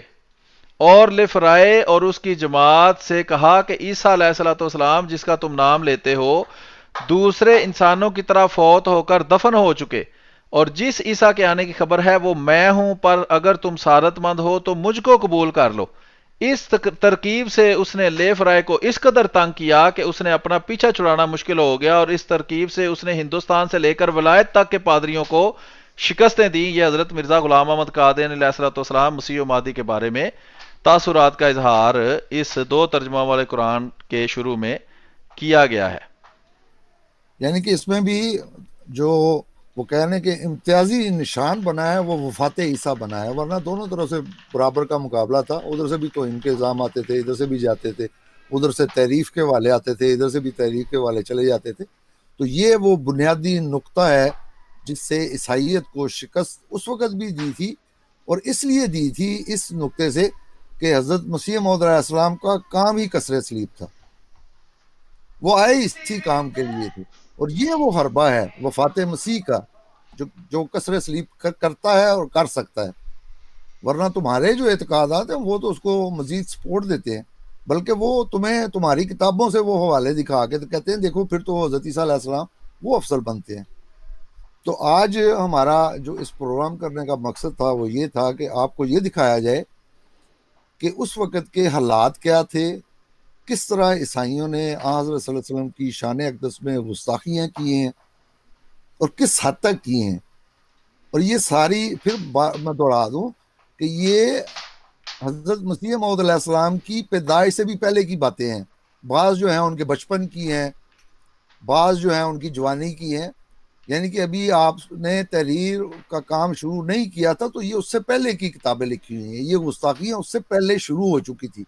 اور لفرائے اور اس کی جماعت سے کہا کہ عیسیٰ علیہ السلام جس کا تم نام لیتے ہو دوسرے انسانوں کی طرح فوت ہو کر دفن ہو چکے، اور جس عیسیٰ کے آنے کی خبر ہے وہ میں ہوں، پر اگر تم سعادت مند ہو تو مجھ کو قبول کر لو۔ اس ترکیب سے اس نے لے فرائے کو اس قدر تنگ کیا کہ اس نے اپنا پیچھا چھڑانا مشکل ہو گیا، اور اس ترکیب سے اس نے ہندوستان سے لے کر ولایت تک کے پادریوں کو شکستیں دیں۔ یہ حضرت مرزا غلام احمد قادیانی علیہ السلام مسیح و مہدی کے بارے میں تاثرات کا اظہار اس 2 ترجمہ والے قرآن کے شروع میں کیا گیا ہے۔ یعنی کہ اس میں بھی جو وہ کہنے کہ امتیازی نشان بنا ہے وہ وفات عیسیٰ بنا ہے، ورنہ دونوں طرف سے برابر کا مقابلہ تھا۔ ادھر سے بھی توہین کے الزام آتے تھے، ادھر سے بھی جاتے تھے، ادھر سے تعریف کے والے آتے تھے، ادھر سے بھی تعریف کے والے چلے جاتے تھے۔ تو یہ وہ بنیادی نقطہ ہے جس سے عیسائیت کو شکست اس وقت بھی دی تھی، اور اس لیے دی تھی اس نقطے سے کہ حضرت مسیح موعود علیہ السلام کا کام ہی کسر صلیب تھا، وہ آئے اسی کام کے لیے تھے، اور یہ وہ حربہ ہے وفات مسیح کا جو کسر صلیب کرتا ہے اور کر سکتا ہے۔ ورنہ تمہارے جو اعتقادات ہیں وہ تو اس کو مزید سپورٹ دیتے ہیں، بلکہ وہ تمہیں تمہاری کتابوں سے وہ حوالے دکھا کے کہتے ہیں دیکھو پھر تو حضرت عیسیٰ علیہ السلام وہ افضل بنتے ہیں۔ تو آج ہمارا جو اس پروگرام کرنے کا مقصد تھا وہ یہ تھا کہ آپ کو یہ دکھایا جائے کہ اس وقت کے حالات کیا تھے، کس طرح عیسائیوں نے حضرت صلی اللہ علیہ وسلم کی شان اقدس میں گستاخیاں کی ہیں اور کس حد تک کی ہیں۔ اور یہ ساری پھر میں دوہرا دوں کہ یہ حضرت مسیح موعود علیہ السلام کی پیدائش سے بھی پہلے کی باتیں ہیں، بعض جو ہیں ان کے بچپن کی ہیں، بعض جو ہیں ان کی جوانی کی ہیں، یعنی کہ ابھی آپ نے تحریر کا کام شروع نہیں کیا تھا تو یہ اس سے پہلے کی کتابیں لکھی ہوئی ہیں، یہ گستاخیاں اس سے پہلے شروع ہو چکی تھی۔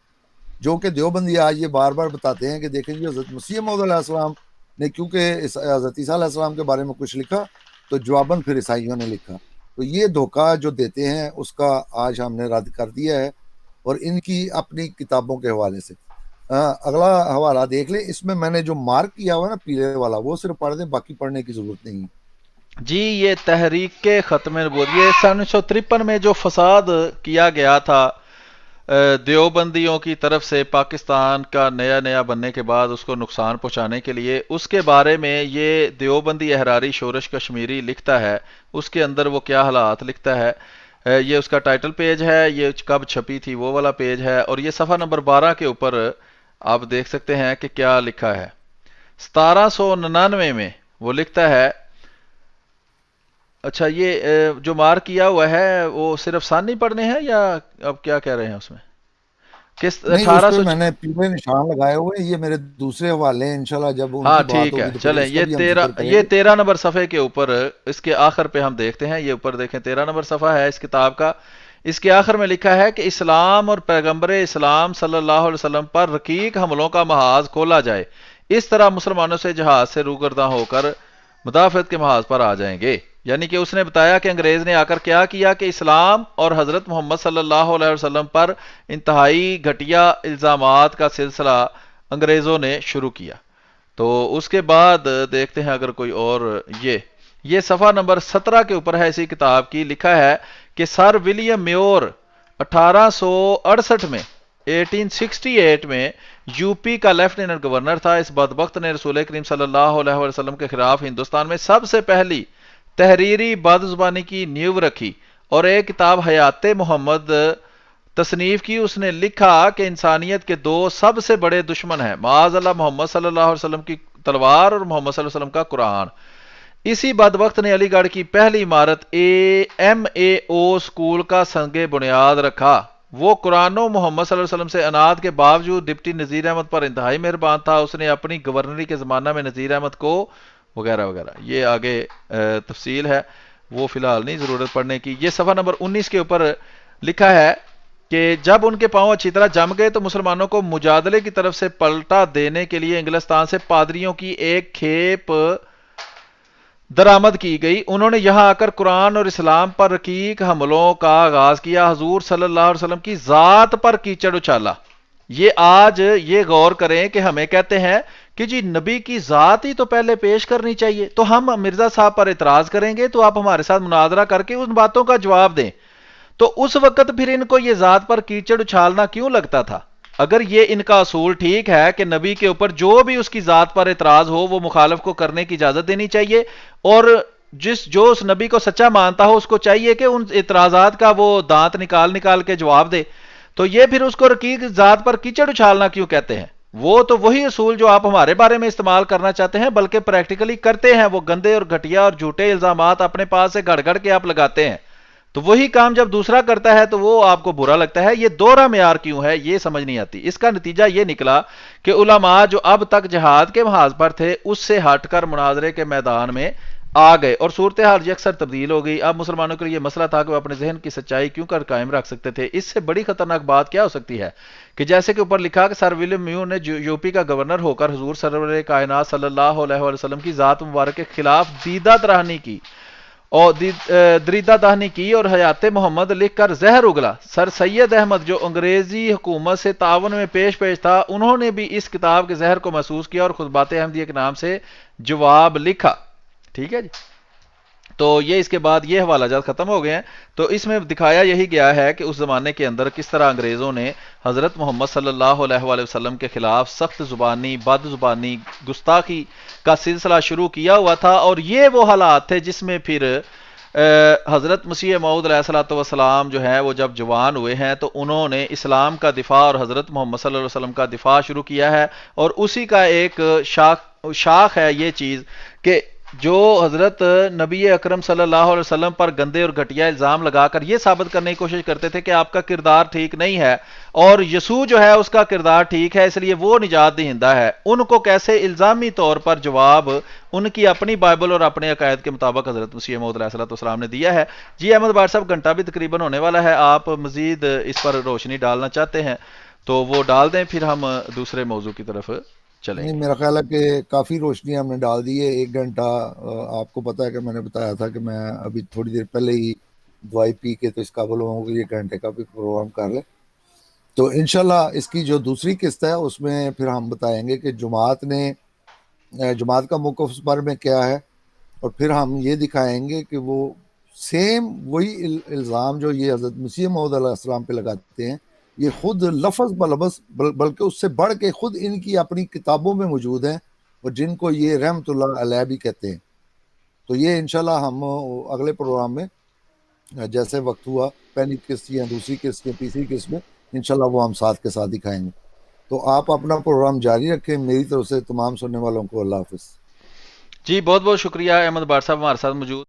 جو کہ دیوبندی آج یہ بار بار بتاتے ہیں کہ دیکھیں جی حضرت مسیح موعود علیہ السلام نے کیونکہ حضرت عیسیٰ علیہ السلام کے بارے میں کچھ لکھا تو جواباً پھر عیسائیوں نے لکھا. تو یہ دھوکہ جو دیتے ہیں اس کا آج ہم نے رد کر دیا ہے، اور ان کی اپنی کتابوں کے حوالے سے. اگلا حوالہ دیکھ لیں، اس میں نے جو مارک کیا ہوا ہے نا پیلے والا، وہ صرف پڑھ دیں، باقی پڑھنے کی ضرورت نہیں. جی یہ تحریک ختم نبوت، یہ 1953 میں جو فساد کیا گیا تھا دیوبندیوں کی طرف سے پاکستان کا نیا بننے کے بعد اس کو نقصان پہنچانے کے لیے، اس کے بارے میں یہ دیوبندی احراری شورش کشمیری لکھتا ہے. اس کے اندر وہ کیا حالات لکھتا ہے، یہ اس کا ٹائٹل پیج ہے، یہ کب چھپی تھی وہ والا پیج ہے، اور یہ صفحہ نمبر 12 کے اوپر آپ دیکھ سکتے ہیں کہ کیا لکھا ہے. 1799 میں وہ لکھتا ہے. اچھا یہ جو مارک کیا ہوا ہے وہ صرف ثانی پڑھنے ہیں یا اب کیا کہہ رہے ہیں اس میں؟ کس نہیں، اس اٹھارہ پہ سو میں نے پیلے نشان لگائے ہوئے ہیں، یہ میرے دوسرے حوالے ہیں، انشاءاللہ جب ان ہاں کی بات ٹھیک ہے، ہوگی تو پھر چلیں اس کا بھی ہم ذکر کریں یہ گے. 13 نمبر صفحے کے اوپر اس کے آخر پہ ہم دیکھتے ہیں. یہ اوپر دیکھیں 13 نمبر صفحہ ہے اس کتاب کا. اس کے آخر میں لکھا ہے کہ اسلام اور پیغمبر اسلام صلی اللہ علیہ وسلم پر رقیق حملوں کا محاذ کھولا جائے، اس طرح مسلمانوں سے جہاز سے روگرداں ہو کر مدافعت کے محاذ پر آ جائیں گے. یعنی کہ اس نے بتایا کہ انگریز نے آ کر کیا کیا کہ اسلام اور حضرت محمد صلی اللہ علیہ وسلم پر انتہائی گھٹیا الزامات کا سلسلہ انگریزوں نے شروع کیا. تو اس کے بعد دیکھتے ہیں اگر کوئی اور. یہ صفحہ نمبر 17 کے اوپر ہے اسی کتاب کی، لکھا ہے کہ سر ولیم میور 1868 میں 1868 میں یو پی کا لیفٹیننٹ گورنر تھا. اس بدبخت نے رسول کریم صلی اللہ علیہ وسلم کے خلاف ہندوستان میں سب سے پہلی تحریری بد زبانی کی نیو رکھی اور ایک کتاب حیات محمد تصنیف کی. اس نے لکھا کہ انسانیت کے دو سب سے بڑے دشمن ہیں، معاذ اللہ محمد صلی اللہ علیہ وسلم کی تلوار اور محمد صلی اللہ علیہ وسلم کا قرآن. اسی بدبخت نے علی گڑھ کی پہلی عمارت MAO اسکول کا سنگ بنیاد رکھا. وہ قرآن و محمد صلی اللہ علیہ وسلم سے عناد کے باوجود ڈپٹی نذیر احمد پر انتہائی مہربان تھا. اس نے اپنی گورنری کے زمانہ میں نذیر احمد کو وغیرہ وغیرہ. یہ آگے تفصیل ہے، وہ فی الحال نہیں ضرورت پڑھنے کی. یہ صفحہ نمبر 19 کے اوپر لکھا ہے کہ جب ان کے پاؤں اچھی طرح جم گئے تو مسلمانوں کو مجادلے کی طرف سے پلٹا دینے کے لیے انگلستان سے پادریوں کی ایک کھیپ درآمد کی گئی. انہوں نے یہاں آ کر قرآن اور اسلام پر رقیق حملوں کا آغاز کیا، حضور صلی اللہ علیہ وسلم کی ذات پر کیچڑ اچھالا. یہ آج یہ غور کریں کہ ہمیں کہتے ہیں کہ جی نبی کی ذات ہی تو پہلے پیش کرنی چاہیے، تو ہم مرزا صاحب پر اعتراض کریں گے تو آپ ہمارے ساتھ مناظرہ کر کے ان باتوں کا جواب دیں. تو اس وقت پھر ان کو یہ ذات پر کیچڑ اچھالنا کیوں لگتا تھا؟ اگر یہ ان کا اصول ٹھیک ہے کہ نبی کے اوپر جو بھی اس کی ذات پر اعتراض ہو وہ مخالف کو کرنے کی اجازت دینی چاہیے، اور جو اس نبی کو سچا مانتا ہو اس کو چاہیے کہ ان اعتراضات کا وہ دانت نکال کے جواب دے. تو یہ پھر اس کو رقیق ذات پر کیچڑ اچھالنا کیوں کہتے ہیں؟ وہ تو وہی اصول جو آپ ہمارے بارے میں استعمال کرنا چاہتے ہیں بلکہ پریکٹیکلی کرتے ہیں، وہ گندے اور گھٹیا اور جھوٹے الزامات اپنے پاس سے گھڑ کے آپ لگاتے ہیں. تو وہی کام جب دوسرا کرتا ہے تو وہ آپ کو برا لگتا ہے. یہ دوہرا معیار کیوں ہے یہ سمجھ نہیں آتی. اس کا نتیجہ یہ نکلا کہ علماء جو اب تک جہاد کے محاذ پر تھے اس سے ہٹ کر مناظرے کے میدان میں آ گئے اور صورتحال یکسر تبدیل ہو گئی. اب مسلمانوں کے لیے یہ مسئلہ تھا کہ وہ اپنے ذہن کی سچائی کیوں کر قائم رکھ سکتے تھے. اس سے بڑی خطرناک بات کیا ہو سکتی ہے کہ جیسے کہ اوپر لکھا کہ سر ولیم میو نے یو پی کا گورنر ہو کر حضور سرور کائنات صلی اللہ علیہ وسلم کی ذات مبارک کے خلاف دیدہ تراہنی کی اور دریدہ دہنی کی اور حیات محمد لکھ کر زہر اگلا. سر سید احمد جو انگریزی حکومت سے تعاون میں پیش تھا، انہوں نے بھی اس کتاب کے زہر کو محسوس کیا اور خطبات احمدیہ کے نام سے جواب لکھا. ٹھیک ہے جی. تو یہ اس کے بعد یہ حوالہ جات ختم ہو گئے ہیں. تو اس میں دکھایا یہی گیا ہے کہ اس زمانے کے اندر کس طرح انگریزوں نے حضرت محمد صلی اللہ علیہ وآلہ وسلم کے خلاف سخت زبانی، بد زبانی، گستاخی کا سلسلہ شروع کیا ہوا تھا. اور یہ وہ حالات تھے جس میں پھر حضرت مسیح موعود علیہ الصلوۃ والسلام جو ہیں وہ جب جوان ہوئے ہیں تو انہوں نے اسلام کا دفاع اور حضرت محمد صلی اللہ علیہ وسلم کا دفاع شروع کیا ہے. اور اسی کا ایک شاخ ہے یہ چیز کہ جو حضرت نبی اکرم صلی اللہ علیہ وسلم پر گندے اور گھٹیا الزام لگا کر یہ ثابت کرنے کی کوشش کرتے تھے کہ آپ کا کردار ٹھیک نہیں ہے اور یسوع جو ہے اس کا کردار ٹھیک ہے اس لیے وہ نجات دہندہ ہے. ان کو کیسے الزامی طور پر جواب ان کی اپنی بائبل اور اپنے عقائد کے مطابق حضرت مسیح موعود علیہ السلام نے دیا ہے. جی احمد بھائی صاحب گھنٹہ بھی تقریباً ہونے والا ہے، آپ مزید اس پر روشنی ڈالنا چاہتے ہیں تو وہ ڈال دیں، پھر ہم دوسرے موضوع کی طرف چلیں نہیں، گے۔ میرا خیال ہے کہ کافی روشنی ہم نے ڈال دی ہے، 1 گھنٹہ۔ آپ کو پتا ہے کہ میں نے بتایا تھا کہ میں ابھی تھوڑی دیر پہلے ہی دوائی پی کے تو اس قابل ہوں کہ 1 گھنٹے کا بھی پروگرام کر لیں۔ تو انشاءاللہ اس کی جو دوسری قسط ہے اس میں پھر ہم بتائیں گے کہ جماعت کا موقف اس بارے میں کیا ہے، اور پھر ہم یہ دکھائیں گے کہ وہ سیم وہی الزام جو یہ حضرت مسیح موعود علیہ السلام پہ لگاتے ہیں، یہ خود لفظ بلفظ بلکہ اس سے بڑھ کے خود ان کی اپنی کتابوں میں موجود ہیں، اور جن کو یہ رحمت اللہ علیہ بھی کہتے ہیں۔ تو یہ انشاءاللہ ہم اگلے پروگرام میں جیسے وقت ہوا، پہلی قسط یا دوسری قسط یا تیسری قسط میں انشاءاللہ وہ ہم ساتھ کے ساتھ دکھائیں گے۔ تو آپ اپنا پروگرام جاری رکھیں، میری طرف سے تمام سننے والوں کو اللہ حافظ۔ جی بہت بہت شکریہ، احمد بار صاحب ہمارے ساتھ موجود